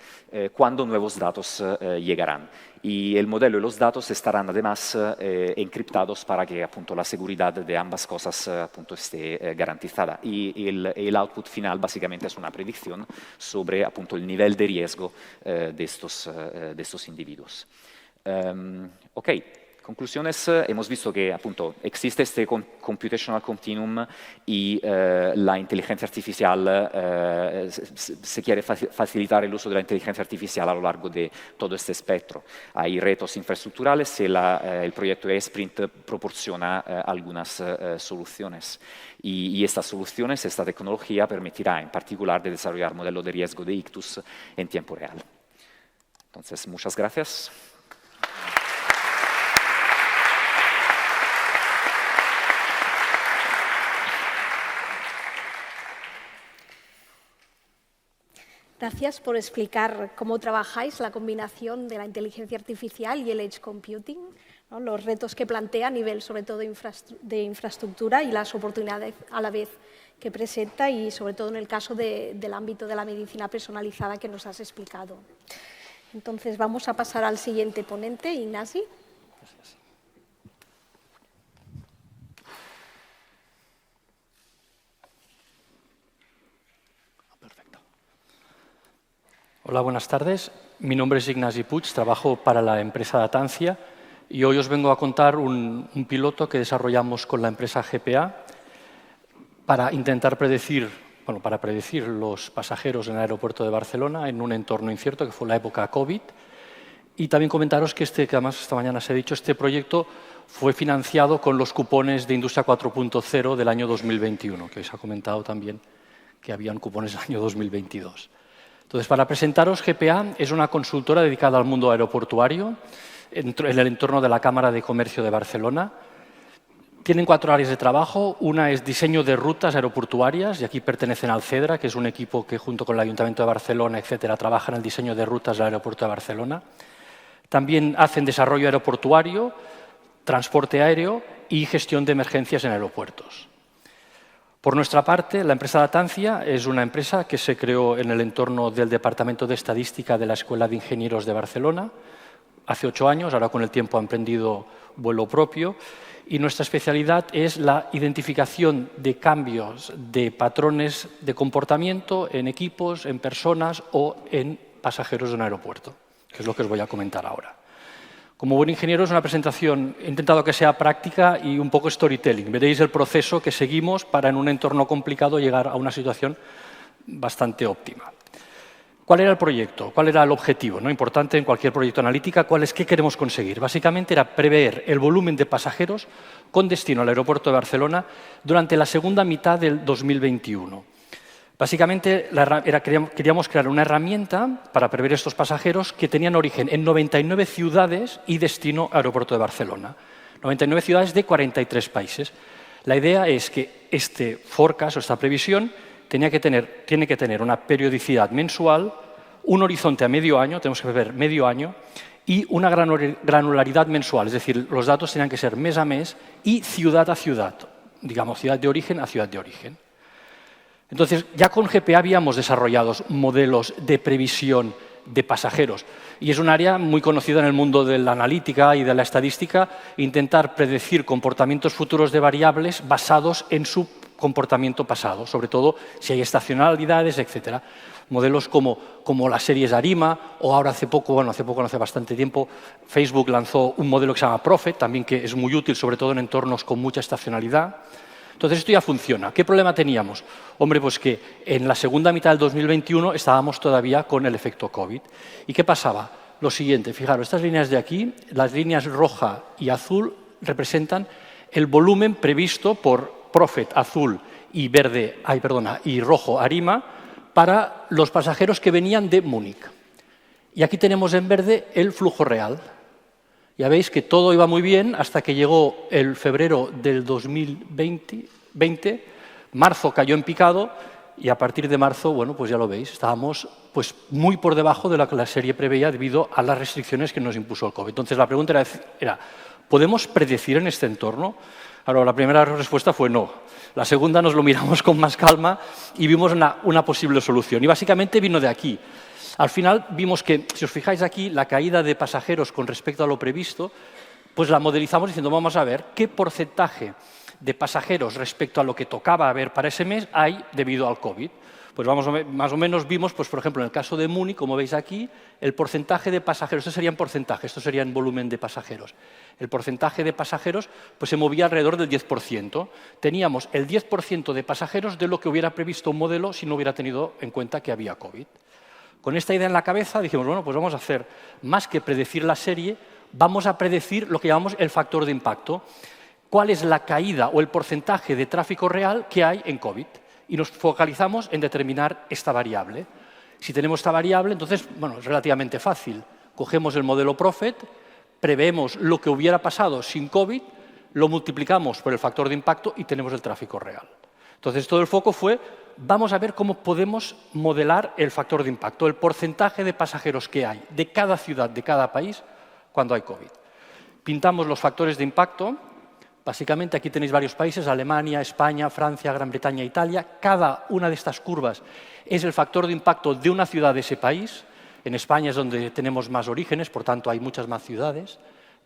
cuando nuevos datos llegarán. Y el modelo y los datos estarán además encriptados para que la seguridad de ambas cosas esté garantizada. Y el output final básicamente es una predicción sobre el nivel de riesgo de estos individuos. Conclusiones, hemos visto que existe este computational continuum y la inteligencia artificial, se quiere facilitar el uso de la inteligencia artificial a lo largo de todo este espectro. Hay retos infraestructurales y el proyecto eSprint proporciona algunas soluciones. Y estas soluciones, esta tecnología permitirá en particular de desarrollar modelos de riesgo de ictus en tiempo real. Entonces, muchas gracias. Gracias por explicar cómo trabajáis la combinación de la inteligencia artificial y el edge computing, ¿no? Los retos que plantea a nivel sobre todo de infraestructura y las oportunidades a la vez que presenta y sobre todo en el caso del ámbito de la medicina personalizada que nos has explicado. Entonces vamos a pasar al siguiente ponente, Ignasi. Gracias. Hola, buenas tardes. Mi nombre es Ignasi Puig, trabajo para la empresa Datancia y hoy os vengo a contar un piloto que desarrollamos con la empresa GPA para intentar predecir los pasajeros en el aeropuerto de Barcelona en un entorno incierto que fue la época COVID. Y también comentaros que además esta mañana se ha dicho, este proyecto fue financiado con los cupones de Industria 4.0 del año 2021, que os ha comentado también que habían cupones del año 2022. Entonces, para presentaros, GPA es una consultora dedicada al mundo aeroportuario en el entorno de la Cámara de Comercio de Barcelona. Tienen 4 áreas de trabajo. Una es diseño de rutas aeroportuarias, y aquí pertenecen al CEDRA, que es un equipo que junto con el Ayuntamiento de Barcelona, etcétera, trabaja en el diseño de rutas del aeropuerto de Barcelona. También hacen desarrollo aeroportuario, transporte aéreo y gestión de emergencias en aeropuertos. Por nuestra parte, la empresa Datancia es una empresa que se creó en el entorno del Departamento de Estadística de la Escuela de Ingenieros de Barcelona hace 8 años, ahora con el tiempo ha emprendido vuelo propio, y nuestra especialidad es la identificación de cambios de patrones de comportamiento en equipos, en personas o en pasajeros de un aeropuerto, que es lo que os voy a comentar ahora. Como buen ingeniero es una presentación, he intentado que sea práctica y un poco storytelling. Veréis el proceso que seguimos para en un entorno complicado llegar a una situación bastante óptima. ¿Cuál era el proyecto? ¿Cuál era el objetivo? ¿No? Importante en cualquier proyecto analítica, ¿qué queremos conseguir? Básicamente era prever el volumen de pasajeros con destino al aeropuerto de Barcelona durante la segunda mitad del 2021. Básicamente queríamos crear una herramienta para prever estos pasajeros que tenían origen en 99 ciudades y destino aeropuerto de Barcelona. 99 ciudades de 43 países. La idea es que este forecast o esta previsión tiene que tener una periodicidad mensual, un horizonte a medio año, tenemos que prever medio año, y una granularidad mensual, es decir, los datos tenían que ser mes a mes y ciudad a ciudad, digamos ciudad de origen a ciudad de origen. Entonces, ya con GPA habíamos desarrollado modelos de previsión de pasajeros y es un área muy conocida en el mundo de la analítica y de la estadística, intentar predecir comportamientos futuros de variables basados en su comportamiento pasado, sobre todo si hay estacionalidades, etcétera. Modelos como las series ARIMA o ahora hace bastante tiempo, Facebook lanzó un modelo que se llama Prophet, también que es muy útil, sobre todo en entornos con mucha estacionalidad. Entonces, esto ya funciona. ¿Qué problema teníamos? Hombre, pues que en la segunda mitad del 2021 estábamos todavía con el efecto COVID. ¿Y qué pasaba? Lo siguiente, fijaros, estas líneas de aquí, las líneas roja y azul, representan el volumen previsto por Profit, azul, y verde, y rojo, Arima, para los pasajeros que venían de Múnich. Y aquí tenemos en verde el flujo real. Ya veis que todo iba muy bien hasta que llegó el febrero del 2020, marzo cayó en picado y a partir de marzo, bueno, pues ya lo veis, estábamos pues, muy por debajo de lo que la serie preveía debido a las restricciones que nos impuso el COVID. Entonces la pregunta era ¿podemos predecir en este entorno? Ahora, la primera respuesta fue no. La segunda nos lo miramos con más calma y vimos una posible solución. Y básicamente vino de aquí. Al final vimos que, si os fijáis aquí, la caída de pasajeros con respecto a lo previsto, pues la modelizamos diciendo, vamos a ver qué porcentaje de pasajeros respecto a lo que tocaba haber para ese mes hay debido al COVID. Pues más o menos vimos, pues, por ejemplo, en el caso de Múnich, como veis aquí, el porcentaje de pasajeros, esto sería en porcentaje, esto sería en volumen de pasajeros. El porcentaje de pasajeros pues, se movía alrededor del 10%. Teníamos el 10% de pasajeros de lo que hubiera previsto un modelo si no hubiera tenido en cuenta que había COVID. Con esta idea en la cabeza dijimos, bueno, pues vamos a hacer, más que predecir la serie, vamos a predecir lo que llamamos el factor de impacto. ¿Cuál es la caída o el porcentaje de tráfico real que hay en COVID? Y nos focalizamos en determinar esta variable. Si tenemos esta variable, entonces, bueno, es relativamente fácil. Cogemos el modelo Profit, preveemos lo que hubiera pasado sin COVID, lo multiplicamos por el factor de impacto y tenemos el tráfico real. Entonces, todo el foco fue, vamos a ver cómo podemos modelar el factor de impacto, el porcentaje de pasajeros que hay de cada ciudad, de cada país, cuando hay COVID. Pintamos los factores de impacto. Básicamente, aquí tenéis varios países, Alemania, España, Francia, Gran Bretaña, Italia. Cada una de estas curvas es el factor de impacto de una ciudad de ese país. En España es donde tenemos más orígenes, por tanto, hay muchas más ciudades,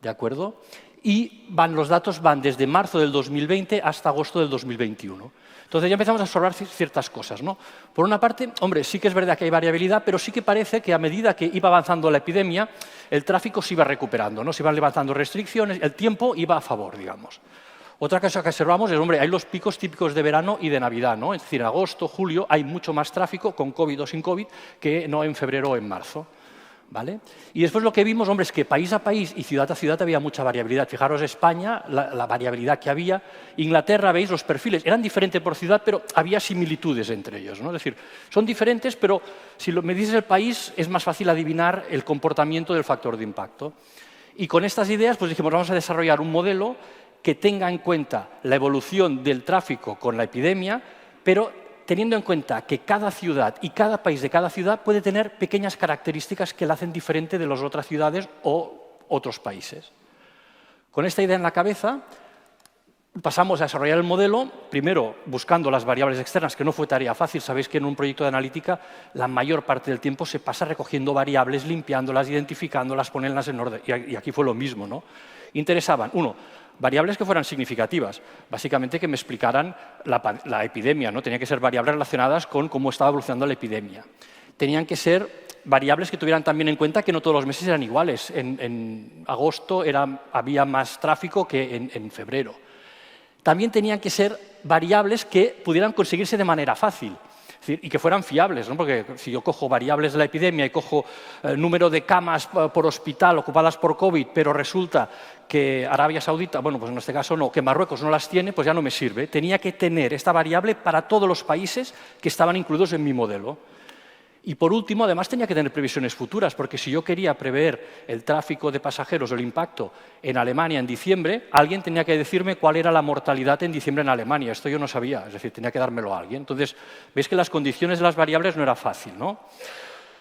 ¿de acuerdo? Y los datos van desde marzo del 2020 hasta agosto del 2021. Entonces ya empezamos a observar ciertas cosas, ¿no? Por una parte, hombre, sí que es verdad que hay variabilidad, pero sí que parece que a medida que iba avanzando la epidemia, el tráfico se iba recuperando, ¿no? Se iban levantando restricciones, el tiempo iba a favor, digamos. Otra cosa que observamos es, hombre, hay los picos típicos de verano y de Navidad, ¿no? Es decir, en agosto, julio, hay mucho más tráfico con COVID o sin COVID que no en febrero o en marzo. ¿Vale? Y después lo que vimos, hombre, es que país a país y ciudad a ciudad había mucha variabilidad. Fijaros, España, la variabilidad que había. Inglaterra, veis, los perfiles eran diferentes por ciudad, pero había similitudes entre ellos, ¿no? Es decir, son diferentes, pero si me dices el país, es más fácil adivinar el comportamiento del factor de impacto. Y con estas ideas, pues dijimos, vamos a desarrollar un modelo que tenga en cuenta la evolución del tráfico con la epidemia, pero teniendo en cuenta que cada ciudad y cada país de cada ciudad puede tener pequeñas características que la hacen diferente de las otras ciudades o otros países. Con esta idea en la cabeza, pasamos a desarrollar el modelo, primero buscando las variables externas, que no fue tarea fácil. Sabéis que en un proyecto de analítica la mayor parte del tiempo se pasa recogiendo variables, limpiándolas, identificándolas, ponerlas en orden. Y aquí fue lo mismo, ¿no? Interesaban, uno, variables que fueran significativas, básicamente que me explicaran la epidemia, ¿no? Tenían que ser variables relacionadas con cómo estaba evolucionando la epidemia. Tenían que ser variables que tuvieran también en cuenta que no todos los meses eran iguales. En agosto había más tráfico que en febrero. También tenían que ser variables que pudieran conseguirse de manera fácil. Y que fueran fiables, ¿no? Porque si yo cojo variables de la epidemia y cojo el número de camas por hospital ocupadas por COVID, pero resulta que Arabia Saudita, bueno, pues en este caso no, que Marruecos no las tiene, pues ya no me sirve. Tenía que tener esta variable para todos los países que estaban incluidos en mi modelo. Y por último, además, tenía que tener previsiones futuras, porque si yo quería prever el tráfico de pasajeros o el impacto en Alemania en diciembre, alguien tenía que decirme cuál era la mortalidad en diciembre en Alemania. Esto yo no sabía, es decir, tenía que dármelo a alguien. Entonces, veis que las condiciones de las variables no era fácil, ¿no?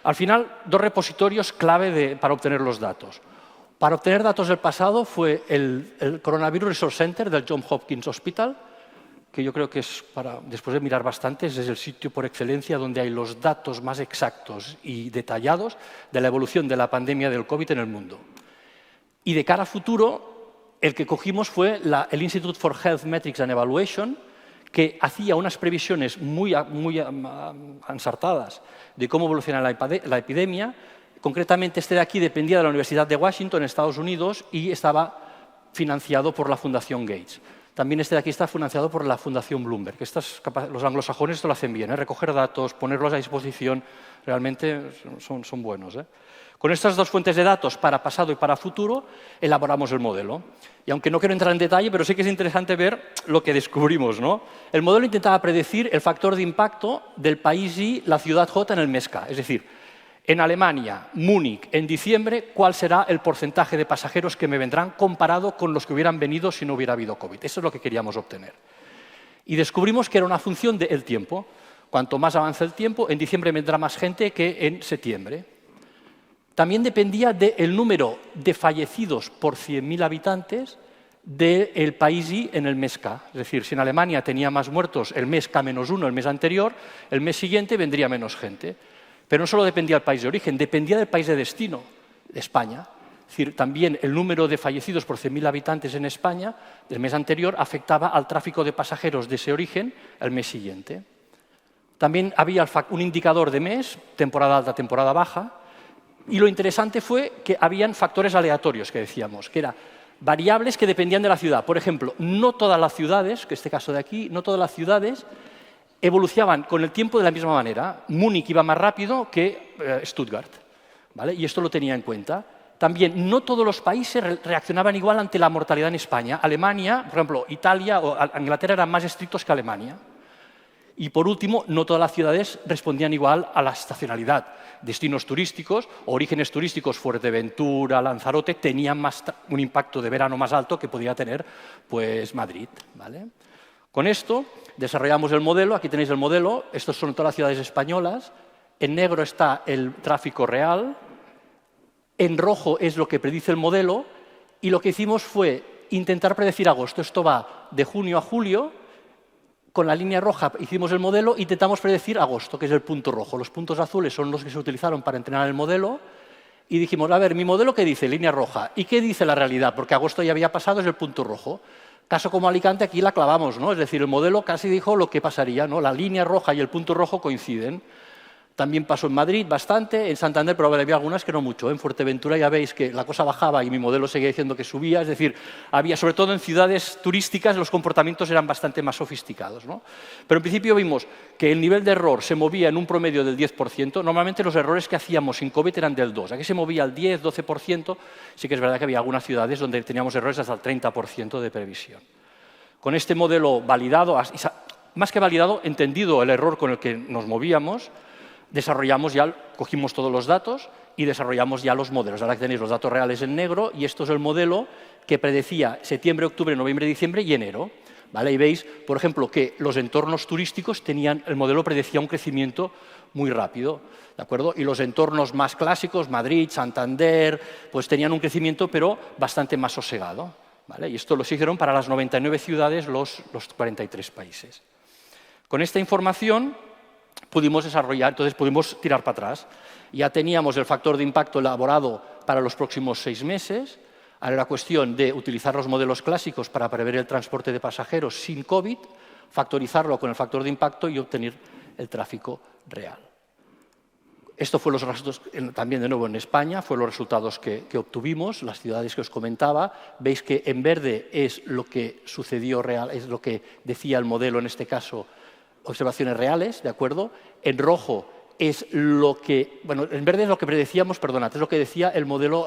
Al final, dos repositorios clave para obtener los datos. Para obtener datos del pasado fue el Coronavirus Resource Center del Johns Hopkins Hospital, que yo creo que es, después de mirar bastante, es el sitio por excelencia donde hay los datos más exactos y detallados de la evolución de la pandemia del COVID en el mundo. Y de cara a futuro, el que cogimos fue el Institute for Health Metrics and Evaluation, que hacía unas previsiones muy ensartadas de cómo evoluciona la epidemia. Concretamente, este de aquí dependía de la Universidad de Washington, en Estados Unidos, y estaba financiado por la Fundación Gates. También este de aquí está financiado por la Fundación Bloomberg. Los anglosajones esto lo hacen bien, recoger datos, ponerlos a disposición, realmente son buenos. Con estas dos fuentes de datos, para pasado y para futuro, elaboramos el modelo. Y aunque no quiero entrar en detalle, pero sí que es interesante ver lo que descubrimos, ¿no? El modelo intentaba predecir el factor de impacto del país Y, la ciudad J en el mes K. Es decir, en Alemania, Múnich, en diciembre, ¿cuál será el porcentaje de pasajeros que me vendrán comparado con los que hubieran venido si no hubiera habido COVID? Eso es lo que queríamos obtener. Y descubrimos que era una función del tiempo. Cuanto más avance el tiempo, en diciembre vendrá más gente que en septiembre. También dependía del número de fallecidos por 100.000 habitantes del país Y en el mes K. Es decir, si en Alemania tenía más muertos el mes K-1, el mes anterior, el mes siguiente vendría menos gente. Pero no solo dependía del país de origen, dependía del país de destino, de España. Es decir, también el número de fallecidos por 100.000 habitantes en España del mes anterior afectaba al tráfico de pasajeros de ese origen al mes siguiente. También había un indicador de mes, temporada alta, temporada baja, y lo interesante fue que habían factores aleatorios, que decíamos, que eran variables que dependían de la ciudad. Por ejemplo, no todas las ciudades, que este caso de aquí, no todas las ciudades evolucionaban con el tiempo de la misma manera. Múnich iba más rápido que Stuttgart, ¿vale? Y esto lo tenía en cuenta. También no todos los países reaccionaban igual ante la mortalidad en España. Alemania, por ejemplo, Italia o Inglaterra eran más estrictos que Alemania. Y por último, no todas las ciudades respondían igual a la estacionalidad. Destinos turísticos, orígenes turísticos, Fuerteventura, Lanzarote, tenían un impacto de verano más alto que podía tener pues, Madrid, ¿vale? Con esto desarrollamos el modelo. Aquí tenéis el modelo. Estos son todas las ciudades españolas. En negro está el tráfico real. En rojo es lo que predice el modelo. Y lo que hicimos fue intentar predecir agosto. Esto va de junio a julio. Con la línea roja hicimos el modelo, intentamos predecir agosto, que es el punto rojo. Los puntos azules son los que se utilizaron para entrenar el modelo. Y dijimos, a ver, ¿mi modelo qué dice? Línea roja. ¿Y qué dice la realidad? Porque agosto ya había pasado, es el punto rojo. Caso como Alicante, aquí la clavamos, ¿no? Es decir, el modelo casi dijo lo que pasaría, ¿no? La línea roja y el punto rojo coinciden. También pasó en Madrid bastante, en Santander, pero había algunas que no mucho. En Fuerteventura ya veis que la cosa bajaba y mi modelo seguía diciendo que subía. Es decir, había, sobre todo en ciudades turísticas, los comportamientos eran bastante más sofisticados, ¿no? Pero en principio vimos que el nivel de error se movía en un promedio del 10%. Normalmente los errores que hacíamos sin COVID eran del 2%. Aquí se movía al 10, 12%. Sí que es verdad que había algunas ciudades donde teníamos errores hasta el 30% de previsión. Con este modelo validado, más que validado, entendido el error con el que nos movíamos, cogimos todos los datos y desarrollamos ya los modelos. Ahora tenéis los datos reales en negro y esto es el modelo que predecía septiembre, octubre, noviembre, diciembre y enero. ¿Vale? Y veis, por ejemplo, que los entornos turísticos el modelo predecía un crecimiento muy rápido, ¿de acuerdo? Y los entornos más clásicos, Madrid, Santander, pues tenían un crecimiento pero bastante más sosegado, ¿vale? Y esto lo hicieron para las 99 ciudades, los 43 países. Con esta información pudimos desarrollar, entonces pudimos tirar para atrás. Ya teníamos el factor de impacto elaborado para los próximos 6 meses. Ahora era cuestión de utilizar los modelos clásicos para prever el transporte de pasajeros sin COVID, factorizarlo con el factor de impacto y obtener el tráfico real. Esto fue los resultados, también de nuevo en España, fueron los resultados que obtuvimos, las ciudades que os comentaba. Veis que en verde es lo que sucedió real, es lo que decía el modelo, en este caso, observaciones reales, ¿de acuerdo? En rojo es lo que, bueno, en verde es lo que predecíamos, perdonad, es lo que decía el modelo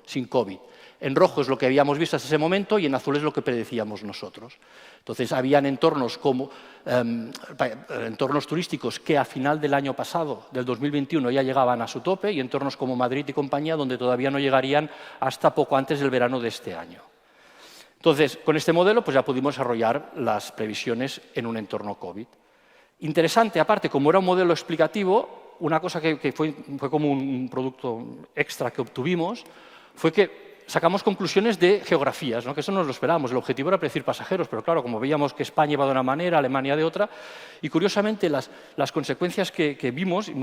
sin COVID. En rojo es lo que habíamos visto hasta ese momento y en azul es lo que predecíamos nosotros. Entonces, habían entornos como entornos turísticos que a final del año pasado, del 2021, ya llegaban a su tope, y entornos como Madrid y compañía, donde todavía no llegarían hasta poco antes del verano de este año. Entonces, con este modelo pues ya pudimos desarrollar las previsiones en un entorno COVID. Interesante, aparte, como era un modelo explicativo, una cosa que fue como un producto extra que obtuvimos fue que sacamos conclusiones de geografías, ¿no? Que eso no nos lo esperábamos. El objetivo era predecir pasajeros, pero claro, como veíamos que España iba de una manera, Alemania de otra, y curiosamente las consecuencias que vimos, y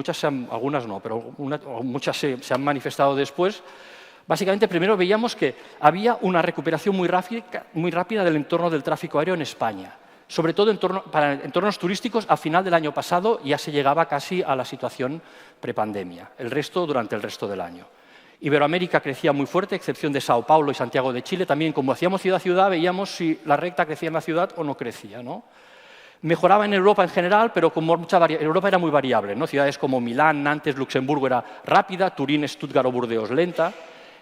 algunas no, pero muchas se han manifestado después. Básicamente, primero veíamos que había una recuperación muy rápida del entorno del tráfico aéreo en España. Sobre todo para entornos turísticos, a final del año pasado ya se llegaba casi a la situación prepandemia, durante el resto del año. Iberoamérica crecía muy fuerte, excepción de Sao Paulo y Santiago de Chile. También, como hacíamos ciudad a ciudad, veíamos si la recta crecía en la ciudad o no crecía, ¿no? Mejoraba en Europa en general, pero con mucha Europa era muy variable, ¿no? Ciudades como Milán, Nantes, Luxemburgo era rápida, Turín, Stuttgart o Burdeos lenta.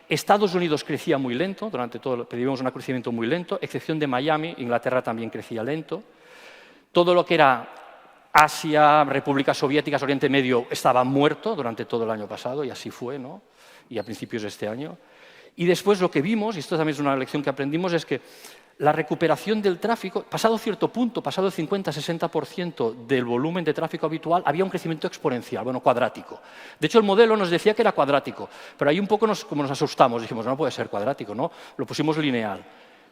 Estados Unidos crecía muy lento, durante todo, vivimos un crecimiento muy lento, excepción de Miami, Inglaterra también crecía lento. Todo lo que era Asia, repúblicas soviéticas, Oriente Medio, estaba muerto durante todo el año pasado, y así fue, ¿no? Y a principios de este año. Y después lo que vimos, y esto también es una lección que aprendimos, es que la recuperación del tráfico, pasado cierto punto, pasado el 50-60% del volumen de tráfico habitual, había un crecimiento exponencial, bueno, cuadrático. De hecho, el modelo nos decía que era cuadrático, pero ahí un poco como nos asustamos, dijimos, no puede ser cuadrático, ¿no? Lo pusimos lineal.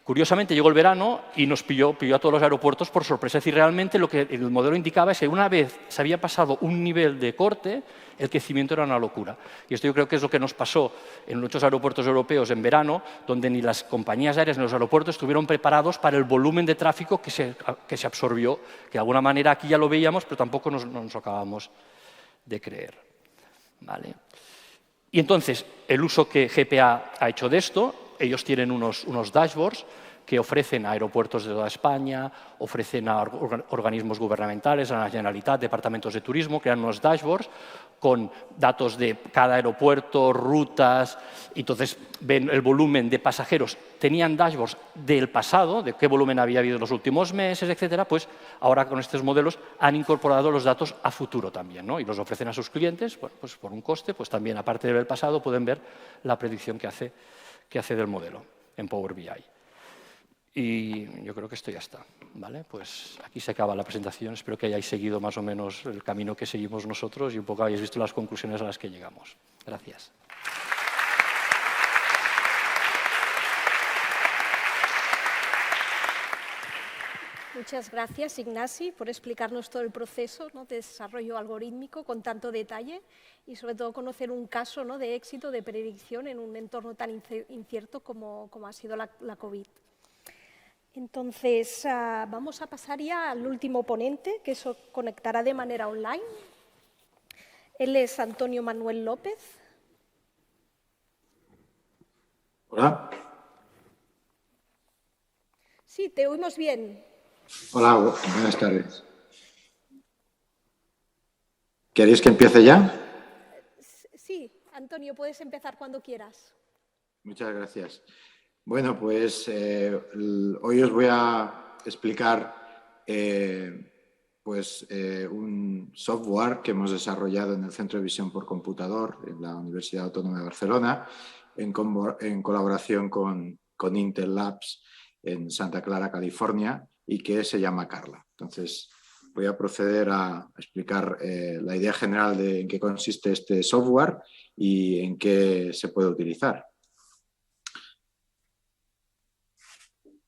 Curiosamente, llegó el verano y nos pilló a todos los aeropuertos por sorpresa. Es decir, realmente lo que el modelo indicaba es que una vez se había pasado un nivel de corte, el crecimiento era una locura. Y esto yo creo que es lo que nos pasó en muchos aeropuertos europeos en verano, donde ni las compañías aéreas ni los aeropuertos estuvieron preparados para el volumen de tráfico que se absorbió, que de alguna manera aquí ya lo veíamos, pero tampoco nos acabamos de creer. ¿Vale? Y entonces, el uso que GPA ha hecho de esto, ellos tienen unos dashboards que ofrecen a aeropuertos de toda España, ofrecen a organismos gubernamentales, a la Generalitat, departamentos de turismo, crean unos dashboards con datos de cada aeropuerto, rutas, y entonces ven el volumen de pasajeros. Tenían dashboards del pasado, de qué volumen había habido en los últimos meses, etcétera. Pues ahora con estos modelos han incorporado los datos a futuro también, ¿no? Y los ofrecen a sus clientes, pues por un coste, pues también aparte de ver el pasado pueden ver la predicción que hace del modelo en Power BI. Y yo creo que esto ya está, ¿vale? Pues aquí se acaba la presentación. Espero que hayáis seguido más o menos el camino que seguimos nosotros y un poco hayáis visto las conclusiones a las que llegamos. Gracias. Muchas gracias, Ignasi, por explicarnos todo el proceso, ¿no?, de desarrollo algorítmico con tanto detalle y, sobre todo, conocer un caso, ¿no?, de éxito, de predicción en un entorno tan incierto como ha sido la COVID. Entonces, vamos a pasar ya al último ponente, que se conectará de manera online. Él es Antonio Manuel López. Hola. Sí, te oímos bien. Hola, buenas tardes. ¿Queréis que empiece ya? Sí, Antonio, puedes empezar cuando quieras. Muchas gracias. Bueno, pues hoy os voy a explicar un software que hemos desarrollado en el Centro de Visión por Computador en la Universidad Autónoma de Barcelona en colaboración con Intel Labs en Santa Clara, California, y que se llama Carla. Entonces, voy a proceder a explicar la idea general de en qué consiste este software y en qué se puede utilizar.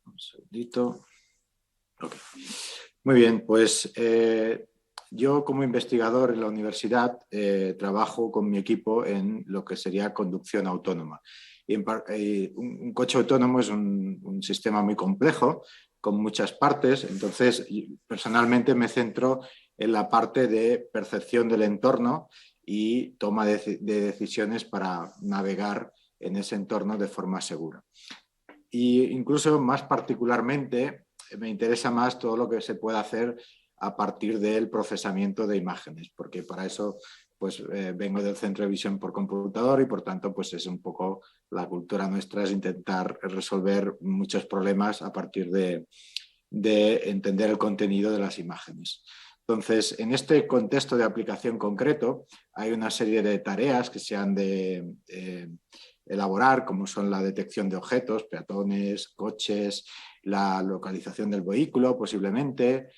Un segundito. Okay. Muy bien, pues yo como investigador en la universidad trabajo con mi equipo en lo que sería conducción autónoma. Y un coche autónomo es un sistema muy complejo, con muchas partes. Entonces, personalmente me centro en la parte de percepción del entorno y toma de decisiones para navegar en ese entorno de forma segura. Y incluso más particularmente me interesa más todo lo que se puede hacer a partir del procesamiento de imágenes, porque para eso pues, vengo del Centro de Visión por Computador y por tanto pues, es un poco la cultura nuestra, es intentar resolver muchos problemas a partir de entender el contenido de las imágenes. Entonces, en este contexto de aplicación concreto hay una serie de tareas que se han de elaborar, como son la detección de objetos, peatones, coches, la localización del vehículo posiblemente,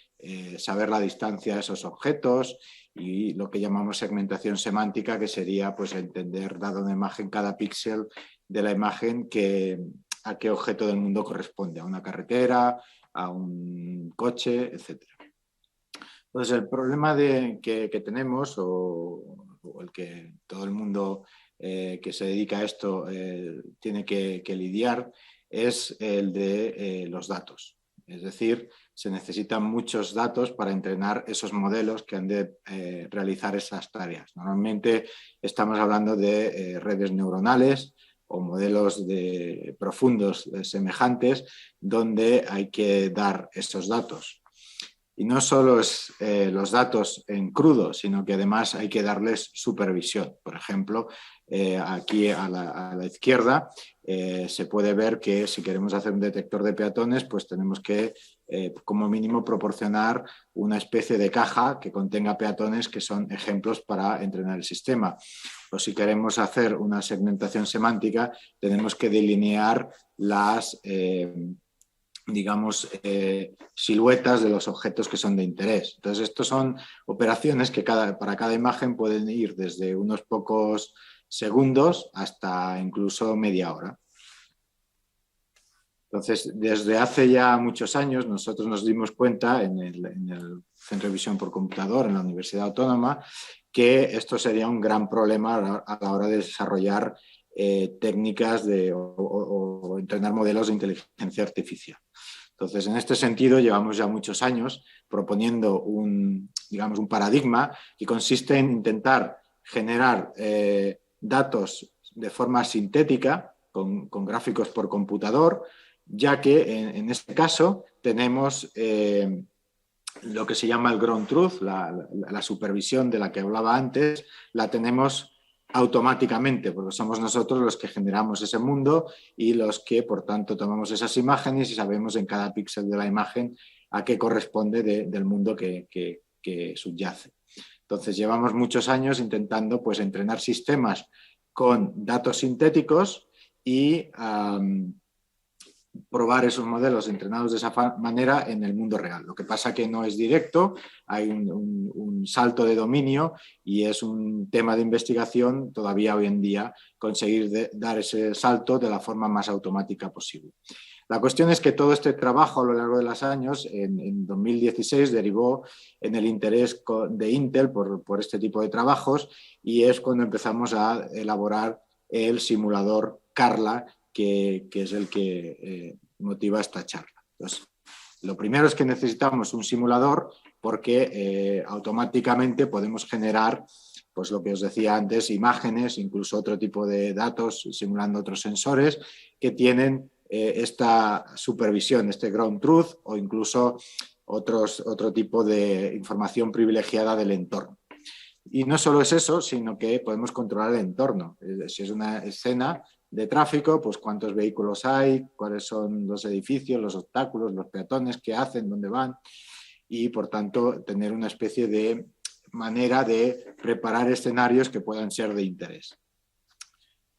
saber la distancia de esos objetos y lo que llamamos segmentación semántica, que sería pues, entender, dado una imagen, cada píxel de la imagen a qué objeto del mundo corresponde, a una carretera, a un coche, etc. Entonces, el problema que tenemos, o el que todo el mundo que se dedica a esto tiene que lidiar, es el de los datos. Es decir, se necesitan muchos datos para entrenar esos modelos que han de realizar esas tareas. Normalmente estamos hablando de redes neuronales o modelos profundos semejantes donde hay que dar esos datos. Y no solo es los datos en crudo, sino que además hay que darles supervisión. Por ejemplo, aquí a la izquierda se puede ver que si queremos hacer un detector de peatones, pues tenemos que como mínimo proporcionar una especie de caja que contenga peatones que son ejemplos para entrenar el sistema. O si queremos hacer una segmentación semántica, tenemos que delinear las digamos, siluetas de los objetos que son de interés. Entonces, estas son operaciones que para cada imagen pueden ir desde unos pocos segundos hasta incluso media hora. Entonces, desde hace ya muchos años nosotros nos dimos cuenta en el Centro de Visión por Computador, en la Universidad Autónoma, que esto sería un gran problema a la hora de desarrollar técnicas o entrenar modelos de inteligencia artificial. Entonces, en este sentido, llevamos ya muchos años proponiendo digamos, un paradigma que consiste en intentar generar datos de forma sintética con gráficos por computador, ya que en este caso tenemos lo que se llama el ground truth, la supervisión de la que hablaba antes, la tenemos automáticamente, porque somos nosotros los que generamos ese mundo y los que, por tanto, tomamos esas imágenes y sabemos en cada píxel de la imagen a qué corresponde del mundo que subyace. Entonces, llevamos muchos años intentando pues, entrenar sistemas con datos sintéticos y probar esos modelos entrenados de esa manera en el mundo real. Lo que pasa que no es directo, hay un salto de dominio y es un tema de investigación todavía hoy en día conseguir dar ese salto de la forma más automática posible. La cuestión es que todo este trabajo a lo largo de los años, en 2016, derivó en el interés de Intel por este tipo de trabajos y es cuando empezamos a elaborar el simulador Carla, que es el que motiva esta charla. Entonces, lo primero es que necesitamos un simulador porque automáticamente podemos generar, pues lo que os decía antes, imágenes, incluso otro tipo de datos simulando otros sensores que tienen esta supervisión, este ground truth o incluso otro tipo de información privilegiada del entorno. Y no solo es eso, sino que podemos controlar el entorno. Si es una escena de tráfico, pues cuántos vehículos hay, cuáles son los edificios, los obstáculos, los peatones, qué hacen, dónde van y, por tanto, tener una especie de manera de preparar escenarios que puedan ser de interés.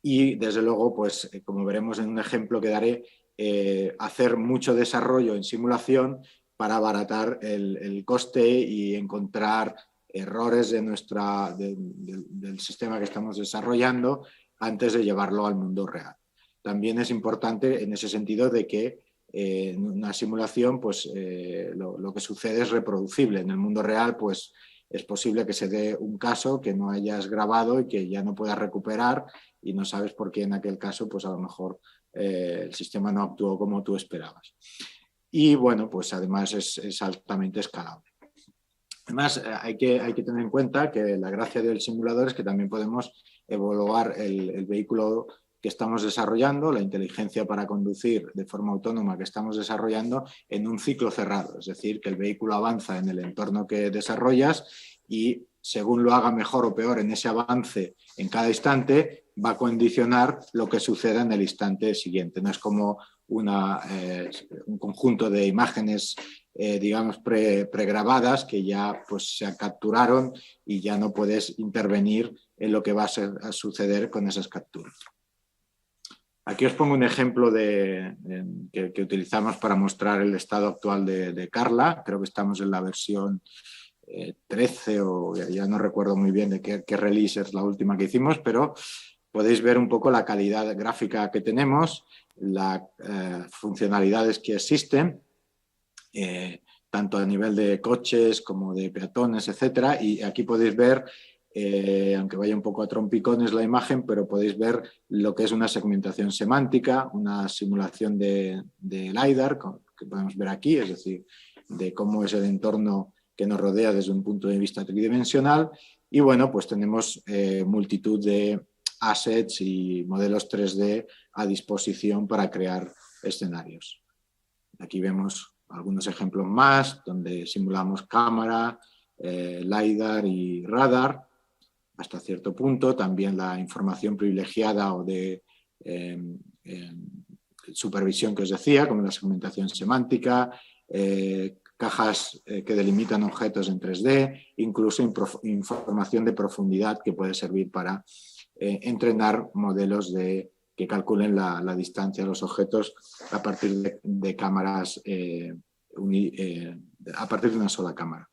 Y, desde luego, pues como veremos en un ejemplo que daré, hacer mucho desarrollo en simulación para abaratar el coste y encontrar errores del sistema que estamos desarrollando antes de llevarlo al mundo real. También es importante en ese sentido de que en una simulación pues, lo que sucede es reproducible. En el mundo real pues, es posible que se dé un caso que no hayas grabado y que ya no puedas recuperar y no sabes por qué en aquel caso pues, a lo mejor el sistema no actuó como tú esperabas. Y bueno, pues además es altamente escalable. Además, hay que tener en cuenta que la gracia del simulador es que también podemos evaluar el vehículo que estamos desarrollando, la inteligencia para conducir de forma autónoma que estamos desarrollando en un ciclo cerrado. Es decir, que el vehículo avanza en el entorno que desarrollas y según lo haga mejor o peor en ese avance en cada instante, va a condicionar lo que suceda en el instante siguiente. No es como un conjunto de imágenes digamos pregrabadas que ya pues, se capturaron y ya no puedes intervenir en lo que va a suceder con esas capturas. Aquí os pongo un ejemplo que utilizamos para mostrar el estado actual de Carla. Creo que estamos en la versión 13 o ya no recuerdo muy bien de qué release es la última que hicimos, pero podéis ver un poco la calidad gráfica que tenemos, las funcionalidades que existen, tanto a nivel de coches como de peatones, etcétera. Y aquí podéis ver aunque vaya un poco a trompicones la imagen, pero podéis ver lo que es una segmentación semántica, una simulación de LiDAR, que podemos ver aquí, es decir, de cómo es el entorno que nos rodea desde un punto de vista tridimensional. Y bueno, pues tenemos multitud de assets y modelos 3D a disposición para crear escenarios. Aquí vemos algunos ejemplos más, donde simulamos cámara, LiDAR y radar, hasta cierto punto. También la información privilegiada o de supervisión que os decía, como la segmentación semántica, cajas que delimitan objetos en 3D, incluso información de profundidad que puede servir para entrenar modelos que calculen la distancia de los objetos a partir de cámaras, a partir de una sola cámara.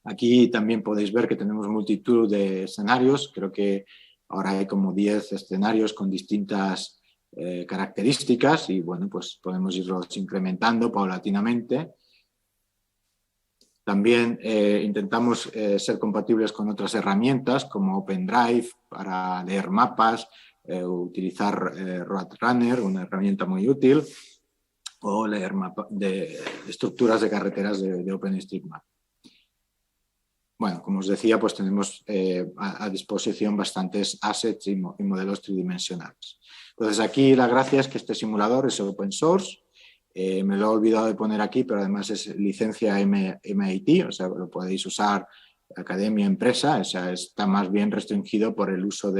Aquí también podéis ver que tenemos multitud de escenarios. Creo que ahora hay como 10 escenarios con distintas características y bueno, pues podemos irlos incrementando paulatinamente. También intentamos ser compatibles con otras herramientas como OpenDrive para leer mapas, utilizar Roadrunner, una herramienta muy útil, o leer mapas de estructuras de carreteras de OpenStreetMap. Bueno, como os decía, pues tenemos a disposición bastantes assets y modelos tridimensionales. Entonces aquí la gracia es que este simulador es open source. Me lo he olvidado de poner aquí, pero además es licencia MIT, o sea, lo podéis usar academia, empresa, o sea, está más bien restringido por el uso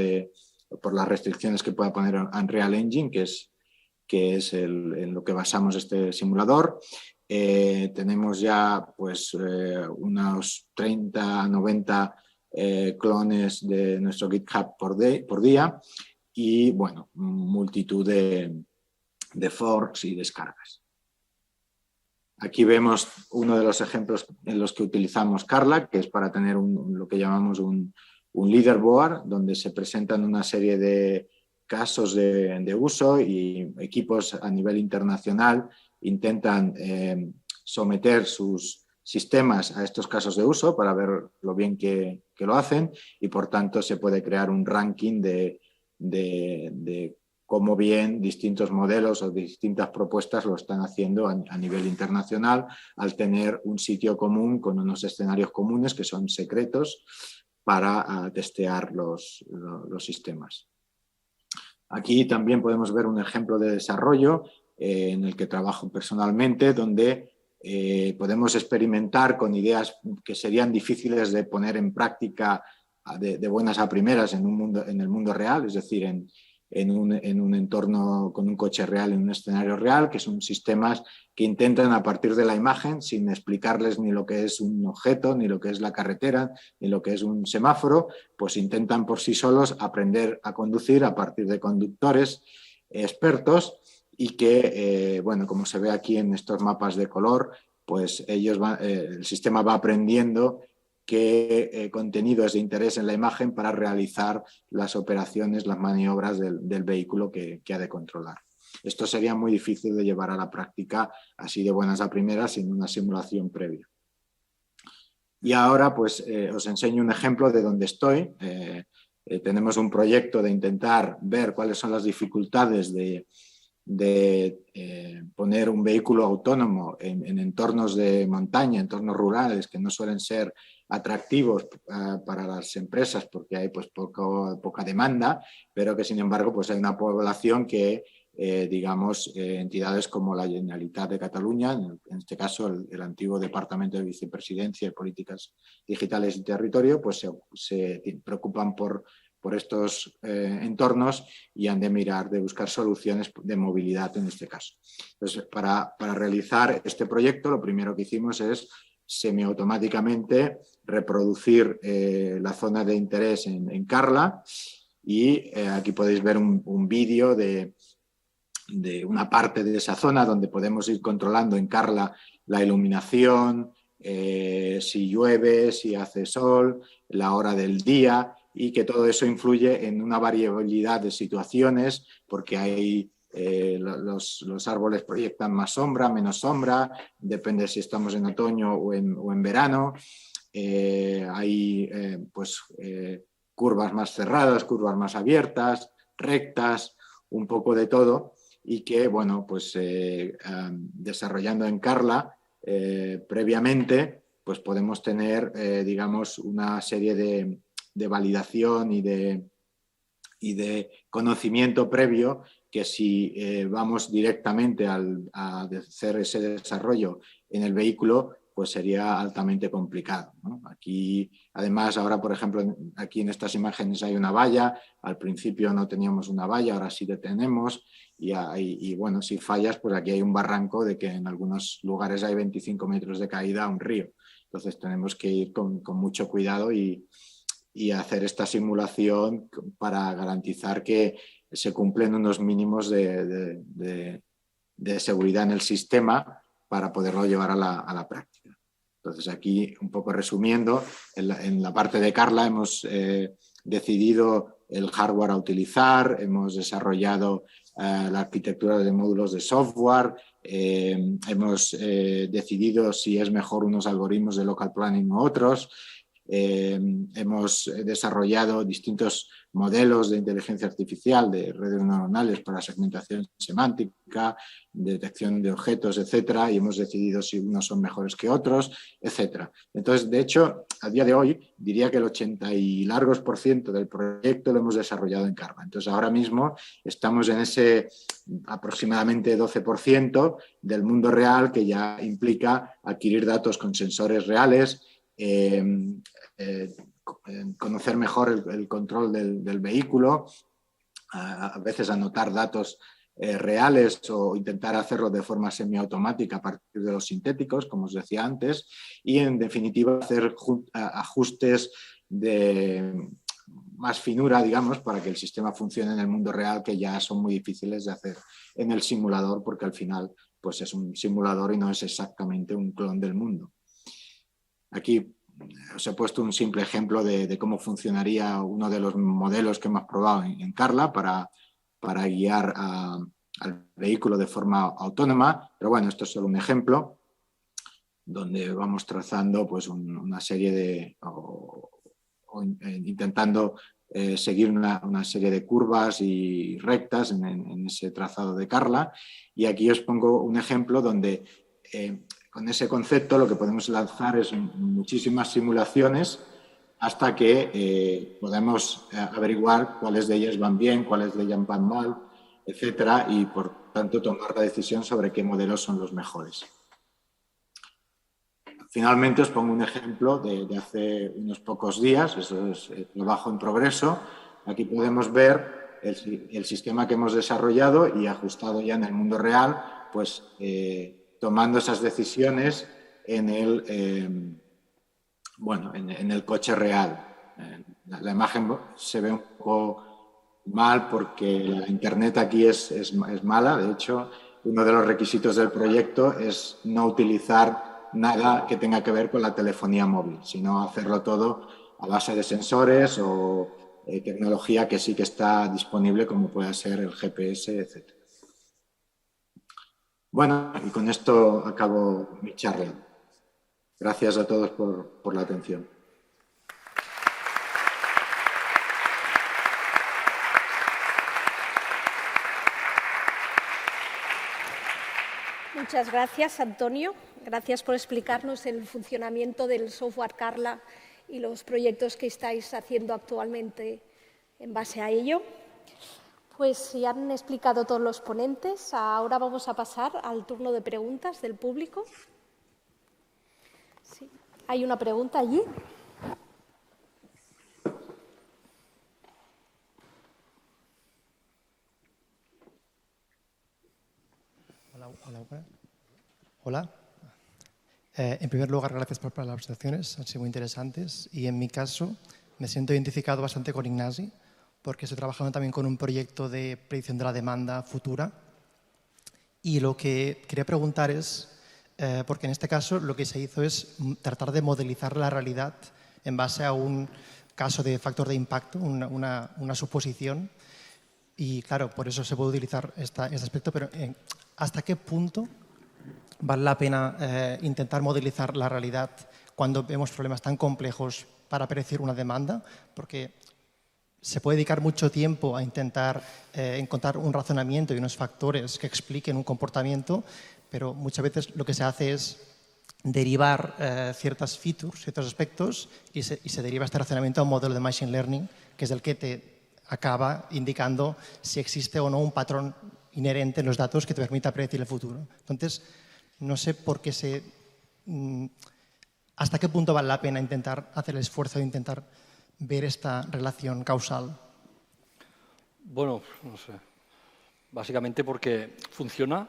por las restricciones que pueda poner Unreal Engine, que es en lo que basamos este simulador. Tenemos ya pues unos 30, 90 clones de nuestro GitHub por día y bueno, multitud de forks y descargas. Aquí vemos uno de los ejemplos en los que utilizamos Carla, que es para tener lo que llamamos un leaderboard, donde se presentan una serie de casos de uso y equipos a nivel internacional intentan someter sus sistemas a estos casos de uso para ver lo bien que lo hacen y por tanto se puede crear un ranking de cómo bien distintos modelos o distintas propuestas lo están haciendo a nivel internacional al tener un sitio común con unos escenarios comunes que son secretos para testear los sistemas. Aquí también podemos ver un ejemplo de desarrollo en el que trabajo personalmente, donde podemos experimentar con ideas que serían difíciles de poner en práctica de buenas a primeras en el mundo real, es decir, en un entorno con un coche real, en un escenario real, que son sistemas que intentan a partir de la imagen, sin explicarles ni lo que es un objeto, ni lo que es la carretera, ni lo que es un semáforo, pues intentan por sí solos aprender a conducir a partir de conductores expertos y que, bueno, como se ve aquí en estos mapas de color, pues el sistema va aprendiendo qué contenido es de interés en la imagen para realizar las operaciones, las maniobras del vehículo que ha de controlar. Esto sería muy difícil de llevar a la práctica así de buenas a primeras sin una simulación previa. Y ahora pues os enseño un ejemplo de dónde estoy. Tenemos un proyecto de intentar ver cuáles son las dificultades de poner un vehículo autónomo en entornos de montaña, entornos rurales que no suelen ser atractivos para las empresas porque hay pues poca demanda, pero que sin embargo pues hay una población que digamos entidades como la Generalitat de Cataluña, en este caso el antiguo Departamento de Vicepresidencia y Políticas Digitales y Territorio, pues se preocupan por estos entornos y han de mirar, de buscar soluciones de movilidad en este caso. Entonces, para realizar este proyecto, lo primero que hicimos es semiautomáticamente reproducir la zona de interés en Carla y aquí podéis ver un vídeo de una parte de esa zona donde podemos ir controlando en Carla la iluminación, si llueve, si hace sol, la hora del día y que todo eso influye en una variabilidad de situaciones porque hay los árboles proyectan más sombra, menos sombra, depende si estamos en otoño o en verano. hay curvas más cerradas, curvas más abiertas, rectas, un poco de todo, y que, bueno, pues desarrollando en Carla previamente, pues podemos tener, digamos, una serie de validación y de conocimiento previo que si vamos directamente a hacer ese desarrollo en el vehículo, pues sería altamente complicado, ¿no? Aquí, además, ahora, por ejemplo, aquí en estas imágenes hay una valla. Al principio no teníamos una valla, ahora sí la tenemos. Y bueno, si fallas, pues aquí hay un barranco de que en algunos lugares hay 25 metros de caída a un río. Entonces tenemos que ir con mucho cuidado y hacer esta simulación para garantizar que se cumplen unos mínimos de seguridad en el sistema para poderlo llevar a la práctica. Entonces aquí, un poco resumiendo, en la parte de Carla hemos decidido el hardware a utilizar, hemos desarrollado la arquitectura de módulos de software, hemos decidido si es mejor unos algoritmos de local planning u otros. Hemos desarrollado distintos modelos de inteligencia artificial, de redes neuronales para segmentación semántica, detección de objetos, etcétera, y hemos decidido si unos son mejores que otros, etcétera. Entonces, de hecho, a día de hoy, diría que el 80 y largos % del proyecto lo hemos desarrollado en Carla. Entonces, ahora mismo estamos en ese aproximadamente 12% del mundo real, que ya implica adquirir datos con sensores reales, conocer mejor el control del vehículo, a veces anotar datos reales o intentar hacerlo de forma semiautomática a partir de los sintéticos, como os decía antes, y en definitiva hacer ajustes de más finura, digamos, para que el sistema funcione en el mundo real, que ya son muy difíciles de hacer en el simulador, porque al final pues es un simulador y no es exactamente un clon del mundo. Aquí os he puesto un simple ejemplo de cómo funcionaría uno de los modelos que hemos probado en Carla para guiar al vehículo de forma autónoma, pero bueno, esto es solo un ejemplo donde vamos trazando pues una serie intentando seguir una serie de curvas y rectas en ese trazado de Carla, y aquí os pongo un ejemplo donde con ese concepto lo que podemos lanzar es muchísimas simulaciones hasta que podemos averiguar cuáles de ellas van bien, cuáles de ellas van mal, etcétera, y por tanto tomar la decisión sobre qué modelos son los mejores. Finalmente os pongo un ejemplo de hace unos pocos días, eso es el trabajo en progreso. Aquí podemos ver el sistema que hemos desarrollado y ajustado ya en el mundo real, pues tomando esas decisiones en el coche real. La imagen se ve un poco mal porque la internet aquí es mala. De hecho, uno de los requisitos del proyecto es no utilizar nada que tenga que ver con la telefonía móvil, sino hacerlo todo a base de sensores o tecnología que sí que está disponible, como puede ser el GPS, etc. Bueno, y con esto acabo mi charla. Gracias a todos por la atención. Muchas gracias, Antonio. Gracias por explicarnos el funcionamiento del software Carla y los proyectos que estáis haciendo actualmente en base a ello. Pues ya han explicado todos los ponentes. Ahora vamos a pasar al turno de preguntas del público. Sí. Hay una pregunta allí. Hola. En primer lugar, gracias por las presentaciones, han sido muy interesantes. Y en mi caso, me siento identificado bastante con Ignasi, porque estoy trabajando también con un proyecto de predicción de la demanda futura. Y lo que quería preguntar es, porque en este caso lo que se hizo es tratar de modelizar la realidad en base a un caso de factor de impacto, una suposición. Y claro, por eso se puede utilizar este aspecto, pero ¿hasta qué punto vale la pena intentar modelizar la realidad cuando vemos problemas tan complejos para predecir una demanda, porque se puede dedicar mucho tiempo a intentar encontrar un razonamiento y unos factores que expliquen un comportamiento, pero muchas veces lo que se hace es derivar ciertas features, ciertos aspectos, y se deriva este razonamiento a un modelo de Machine Learning, que es el que te acaba indicando si existe o no un patrón inherente en los datos que te permita predecir el futuro. Entonces, no sé por qué hasta qué punto vale la pena intentar hacer el esfuerzo de intentar ver esta relación causal. Bueno, no sé. Básicamente porque funciona.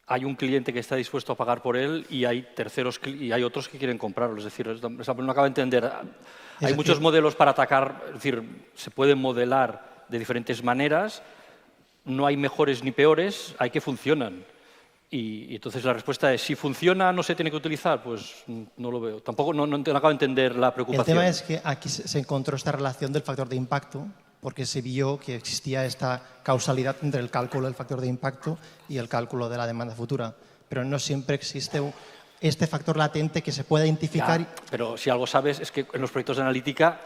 Hay un cliente que está dispuesto a pagar por él y hay terceros y hay otros que quieren comprarlo. Es decir, no acabo de entender. Hay muchos modelos para atacar, es decir, se pueden modelar de diferentes maneras, no hay mejores ni peores, hay que funcionan. Y entonces la respuesta es, si funciona, no se tiene que utilizar, pues no lo veo. Tampoco no acabo de entender la preocupación. El tema es que aquí se encontró esta relación del factor de impacto, porque se vio que existía esta causalidad entre el cálculo del factor de impacto y el cálculo de la demanda futura. Pero no siempre existe este factor latente que se puede identificar. Ya, pero si algo sabes es que en los proyectos de analítica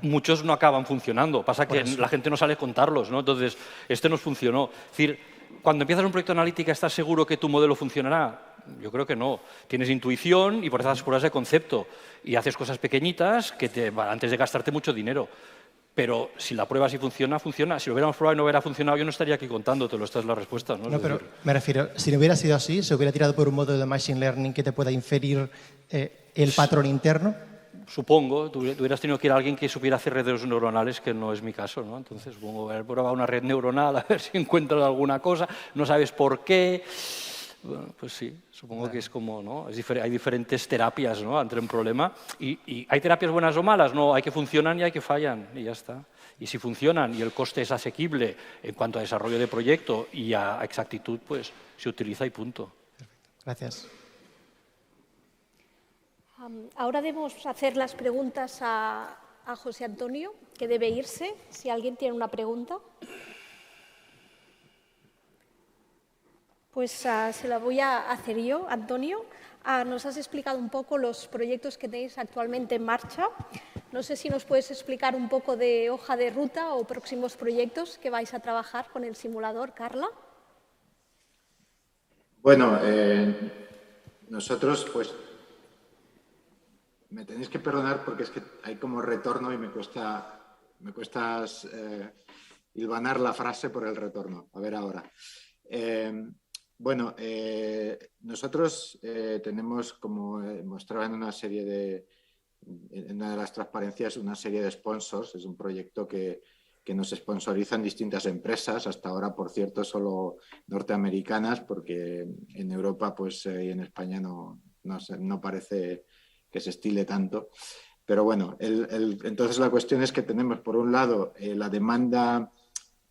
muchos no acaban funcionando. Pasa que la gente no sale a contarlos, ¿no? Entonces, este no funcionó. Es decir, cuando empiezas un proyecto de analítica, ¿estás seguro que tu modelo funcionará? Yo creo que no. Tienes intuición y por eso haces pruebas de concepto. Y haces cosas pequeñitas antes de gastarte mucho dinero. Pero si la prueba sí funciona, funciona. Si lo hubiéramos probado y no hubiera funcionado, yo no estaría aquí contándotelo. Esta es la respuesta, ¿no? No, pero me refiero, si no hubiera sido así, se hubiera tirado por un modelo de Machine Learning que te pueda inferir el patrón interno. Supongo, tú hubieras tenido que ir a alguien que supiera hacer redes neuronales, que no es mi caso, ¿no? Entonces, supongo haber probado una red neuronal a ver si encuentras alguna cosa, no sabes por qué. Bueno, pues sí, supongo que es como, ¿no? Hay diferentes terapias, ¿no?, ante un problema. Y hay terapias buenas o malas, no, hay que funcionan y hay que fallan, y ya está. Y si funcionan y el coste es asequible en cuanto a desarrollo de proyecto y a exactitud, pues se utiliza y punto. Perfecto. Gracias. Ahora debemos hacer las preguntas a José Antonio, que debe irse. Si alguien tiene una pregunta. Pues se la voy a hacer yo, Antonio. Nos has explicado un poco los proyectos que tenéis actualmente en marcha. No sé si nos puedes explicar un poco de hoja de ruta o próximos proyectos que vais a trabajar con el simulador, Carla. Bueno, nosotros, pues, me tenéis que perdonar porque es que hay como retorno y me cuesta hilvanar la frase por el retorno. A ver ahora. Bueno, nosotros tenemos, como mostraba en una de las transparencias, una serie de sponsors. Es un proyecto que nos sponsorizan distintas empresas, hasta ahora, por cierto, solo norteamericanas, porque en Europa pues, y en España no parece que se estile tanto. Pero bueno, entonces la cuestión es que tenemos, por un lado, la demanda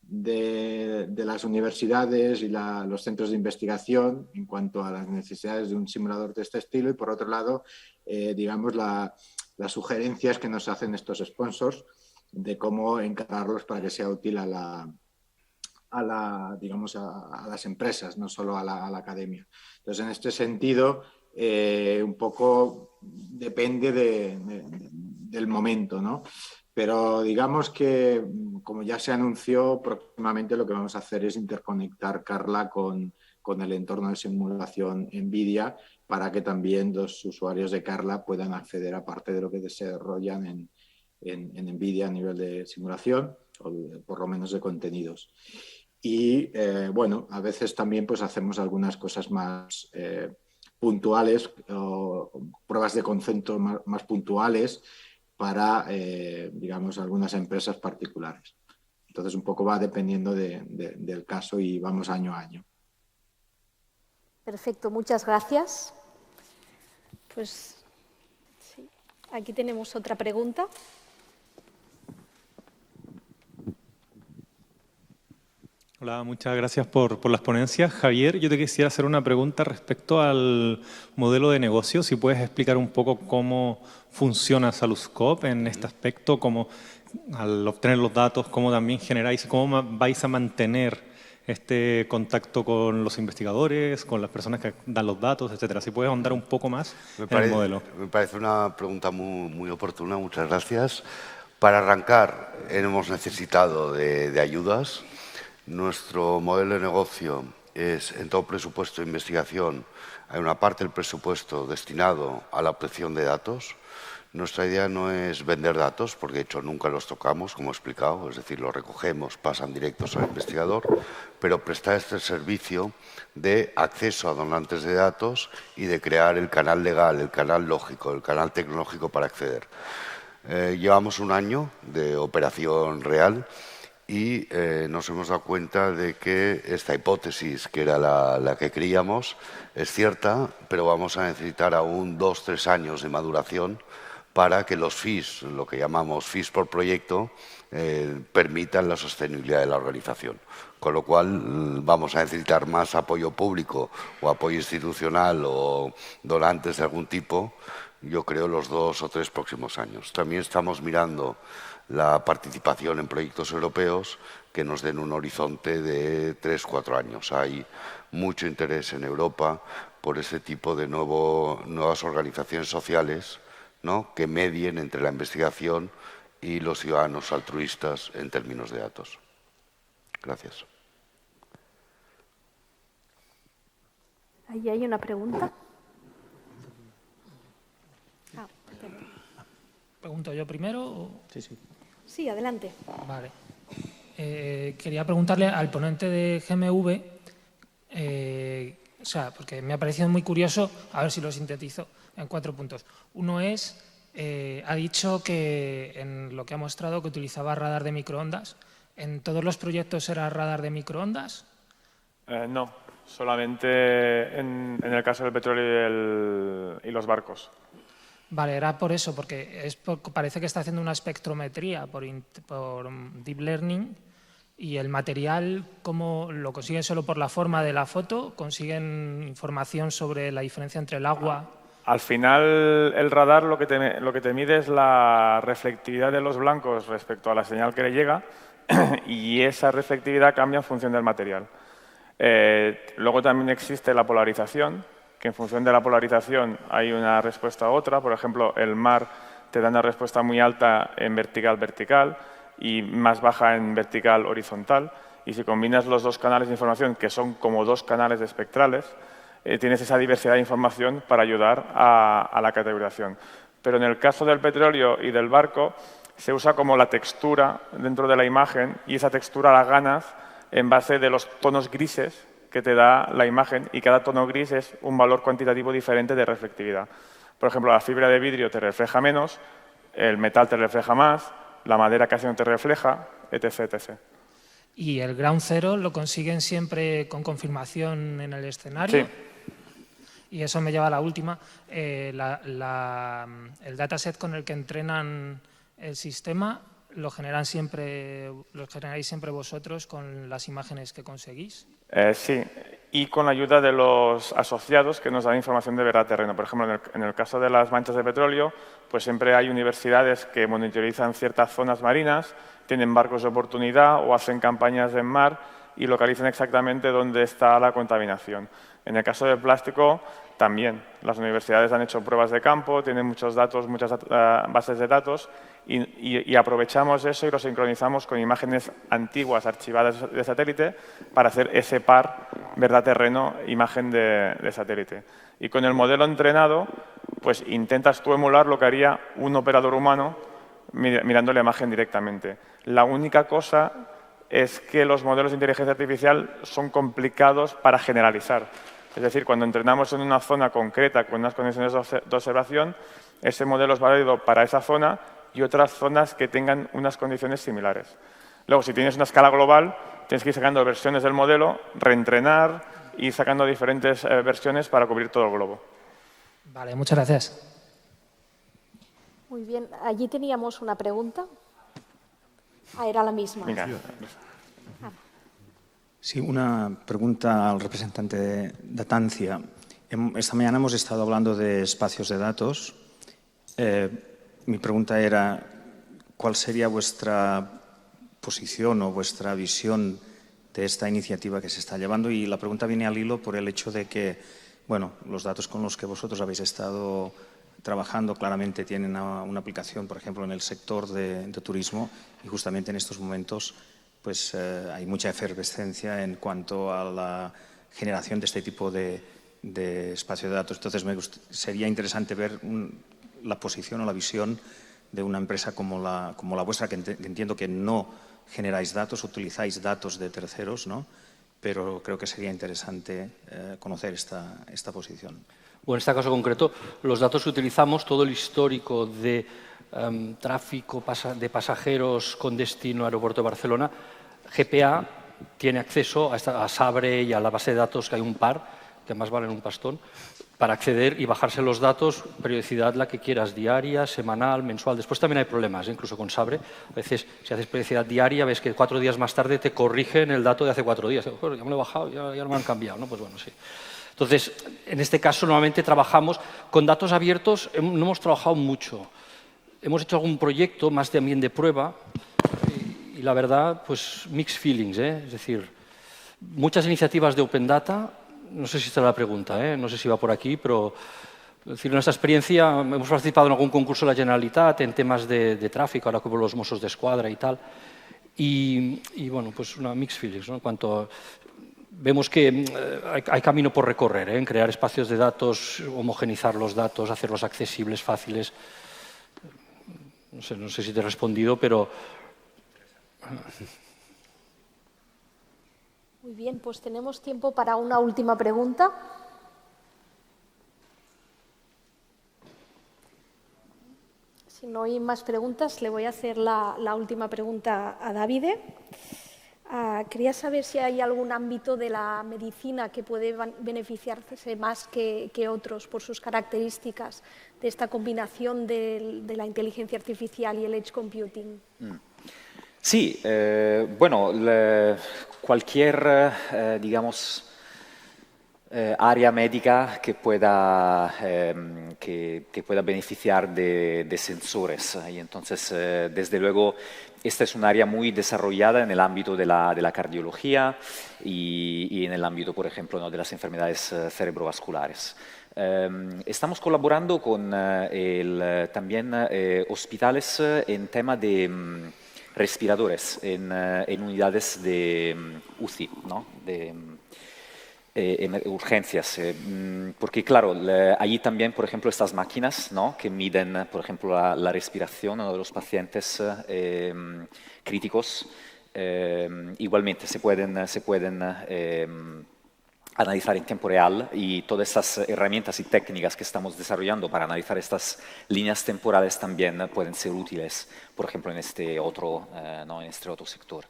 de las universidades y los centros de investigación en cuanto a las necesidades de un simulador de este estilo, y por otro lado, digamos, las sugerencias que nos hacen estos sponsors de cómo encararlos para que sea útil a las empresas, no solo a la academia. Entonces, en este sentido, un poco depende del momento, ¿no? Pero digamos que, como ya se anunció, próximamente lo que vamos a hacer es interconectar Carla con el entorno de simulación NVIDIA para que también los usuarios de Carla puedan acceder a parte de lo que desarrollan en NVIDIA a nivel de simulación, o por lo menos de contenidos. Y bueno, a veces también pues hacemos algunas cosas más puntuales, o pruebas de concepto más puntuales para, digamos, algunas empresas particulares. Entonces, un poco va dependiendo del caso y vamos año a año. Perfecto, muchas gracias. Pues sí, aquí tenemos otra pregunta. Hola, muchas gracias por las ponencias. Javier, yo te quisiera hacer una pregunta respecto al modelo de negocio. Si puedes explicar un poco cómo funciona SaludScope en este aspecto, cómo al obtener los datos, cómo también generáis, cómo vais a mantener este contacto con los investigadores, con las personas que dan los datos, etcétera. Si puedes ahondar un poco más en el modelo. Me parece una pregunta muy oportuna, muchas gracias. Para arrancar, hemos necesitado de ayudas. Nuestro modelo de negocio es, en todo presupuesto de investigación, hay una parte del presupuesto destinado a la obtención de datos. Nuestra idea no es vender datos, porque de hecho nunca los tocamos, como he explicado, es decir, los recogemos, pasan directos al investigador, pero prestar este servicio de acceso a donantes de datos y de crear el canal legal, el canal lógico, el canal tecnológico para acceder. Llevamos un año de operación real y nos hemos dado cuenta de que esta hipótesis, que era la que creíamos, es cierta, pero vamos a necesitar aún 2-3 años de maduración para que los fees, lo que llamamos fees por proyecto, permitan la sostenibilidad de la organización. Con lo cual vamos a necesitar más apoyo público o apoyo institucional o donantes de algún tipo, yo creo, los 2 o 3 próximos años. También estamos mirando la participación en proyectos europeos que nos den un horizonte de 3-4 años. Hay mucho interés en Europa por ese tipo de nuevas organizaciones sociales, ¿no?, que medien entre la investigación y los ciudadanos altruistas en términos de datos. Gracias. Ahí hay una pregunta. ¿Pregunto yo primero? O... Sí. Sí, adelante. Vale. Quería preguntarle al ponente de GMV, porque me ha parecido muy curioso, a ver si lo sintetizo en 4 puntos. Uno es, ha dicho que en lo que ha mostrado que utilizaba radar de microondas. ¿En todos los proyectos era radar de microondas? No, solamente en el caso del petróleo y los barcos. Vale, era por eso, porque parece que está haciendo una espectrometría por Deep Learning y el material, ¿cómo lo consiguen solo por la forma de la foto? ¿Consiguen información sobre la diferencia entre el agua? Al final, el radar lo que te mide es la reflectividad de los blancos respecto a la señal que le llega y esa reflectividad cambia en función del material. Luego también existe la polarización, que en función de la polarización hay una respuesta a otra. Por ejemplo, el mar te da una respuesta muy alta en vertical-vertical y más baja en vertical-horizontal. Y si combinas los 2 canales de información, que son como 2 canales espectrales, tienes esa diversidad de información para ayudar a la categorización. Pero en el caso del petróleo y del barco, se usa como la textura dentro de la imagen y esa textura la ganas en base de los tonos grises que te da la imagen y cada tono gris es un valor cuantitativo diferente de reflectividad. Por ejemplo, la fibra de vidrio te refleja menos, el metal te refleja más, la madera casi no te refleja, etc., etc. ¿Y el ground zero lo consiguen siempre con confirmación en el escenario? Sí. Y eso me lleva a la última. El dataset con el que entrenan el sistema, ¿lo generáis siempre vosotros con las imágenes que conseguís? Sí, y con la ayuda de los asociados que nos dan información de verdad terreno. Por ejemplo, en el caso de las manchas de petróleo, pues siempre hay universidades que monitorizan ciertas zonas marinas, tienen barcos de oportunidad o hacen campañas en mar y localizan exactamente dónde está la contaminación. En el caso del plástico, también. Las universidades han hecho pruebas de campo, tienen muchos datos, muchas bases de datos y aprovechamos eso y lo sincronizamos con imágenes antiguas archivadas de satélite para hacer ese par verdad-terreno, imagen de satélite. Y con el modelo entrenado, pues intentas tú emular lo que haría un operador humano mirando la imagen directamente. La única cosa es que los modelos de inteligencia artificial son complicados para generalizar. Es decir, cuando entrenamos en una zona concreta con unas condiciones de observación, ese modelo es válido para esa zona y otras zonas que tengan unas condiciones similares. Luego, si tienes una escala global, tienes que ir sacando versiones del modelo, reentrenar y sacando diferentes versiones para cubrir todo el globo. Vale, muchas gracias. Muy bien. Allí teníamos una pregunta. Era la misma. Venga. Sí, una pregunta al representante de Datantia. Esta mañana hemos estado hablando de espacios de datos. Mi pregunta era, ¿cuál sería vuestra posición o vuestra visión esta iniciativa que se está llevando. Y la pregunta viene al hilo por el hecho de que, bueno, los datos con los que vosotros habéis estado trabajando claramente tienen una aplicación, por ejemplo, en el sector de turismo, y justamente en estos momentos pues, hay mucha efervescencia en cuanto a la generación de este tipo de espacio de datos. Entonces, sería interesante ver la posición o la visión de una empresa como la vuestra, que entiendo que no generáis datos, utilizáis datos de terceros, ¿no? Pero creo que sería interesante conocer esta posición. Bueno, en este caso concreto, los datos que utilizamos, todo el histórico de tráfico de pasajeros con destino al aeropuerto de Barcelona, GPA tiene acceso a Sabre y a la base de datos, que hay un par, que además valen un pastón, para acceder y bajarse los datos, periodicidad la que quieras, diaria, semanal, mensual. Después también hay problemas, incluso con Sabre. A veces, si haces periodicidad diaria, ves que 4 días más tarde te corrigen el dato de hace 4 días. Ya me lo he bajado, ya me han cambiado, ¿no? Pues bueno, sí. Entonces, en este caso, normalmente trabajamos con datos abiertos, no hemos trabajado mucho. Hemos hecho algún proyecto, más también de prueba, y la verdad, pues, mixed feelings, ¿eh? Es decir, muchas iniciativas de Open Data, no sé si está la pregunta, no sé si va por aquí, pero es decir, en nuestra experiencia hemos participado en algún concurso de la Generalitat en temas de tráfico, ahora como los Mossos d'Esquadra y tal, y bueno, pues una mixed feelings, ¿no? En cuanto vemos que hay camino por recorrer, en crear espacios de datos, homogeneizar los datos, hacerlos accesibles, fáciles. No sé si te he respondido, pero... Muy bien, pues tenemos tiempo para una última pregunta. Si no hay más preguntas, le voy a hacer la última pregunta a Davide. Quería saber si hay algún ámbito de la medicina que puede beneficiarse más que otros por sus características de esta combinación de la inteligencia artificial y el edge computing. Sí, bueno, cualquier, digamos, área médica que pueda beneficiar de sensores. Y entonces, desde luego, esta es un área muy desarrollada en el ámbito de la cardiología y en el ámbito, por ejemplo, ¿no?, de las enfermedades cerebrovasculares. Estamos colaborando con también hospitales en tema de respiradores, en unidades de UCI, ¿no?, de urgencias, porque claro, allí también, por ejemplo, estas máquinas, ¿no?, que miden, por ejemplo, la respiración, ¿no?, de los pacientes críticos, igualmente se pueden analizar en tiempo real, y todas estas herramientas y técnicas que estamos desarrollando para analizar estas líneas temporales también pueden ser útiles, por ejemplo, en este otro sector.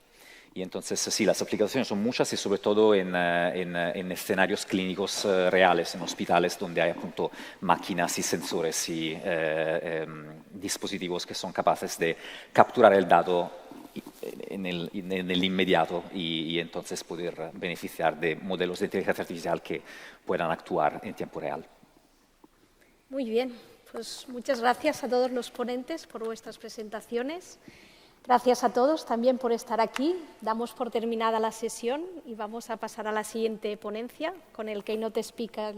Y entonces, sí, las aplicaciones son muchas y sobre todo en escenarios clínicos reales, en hospitales donde hay a punto máquinas y sensores y dispositivos que son capaces de capturar el dato en el inmediato y entonces poder beneficiar de modelos de inteligencia artificial que puedan actuar en tiempo real. Muy bien, pues muchas gracias a todos los ponentes por vuestras presentaciones. Gracias a todos también por estar aquí. Damos por terminada la sesión y vamos a pasar a la siguiente ponencia con el Keynote Speaker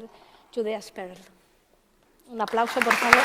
Judea Sperl. Un aplauso, por favor.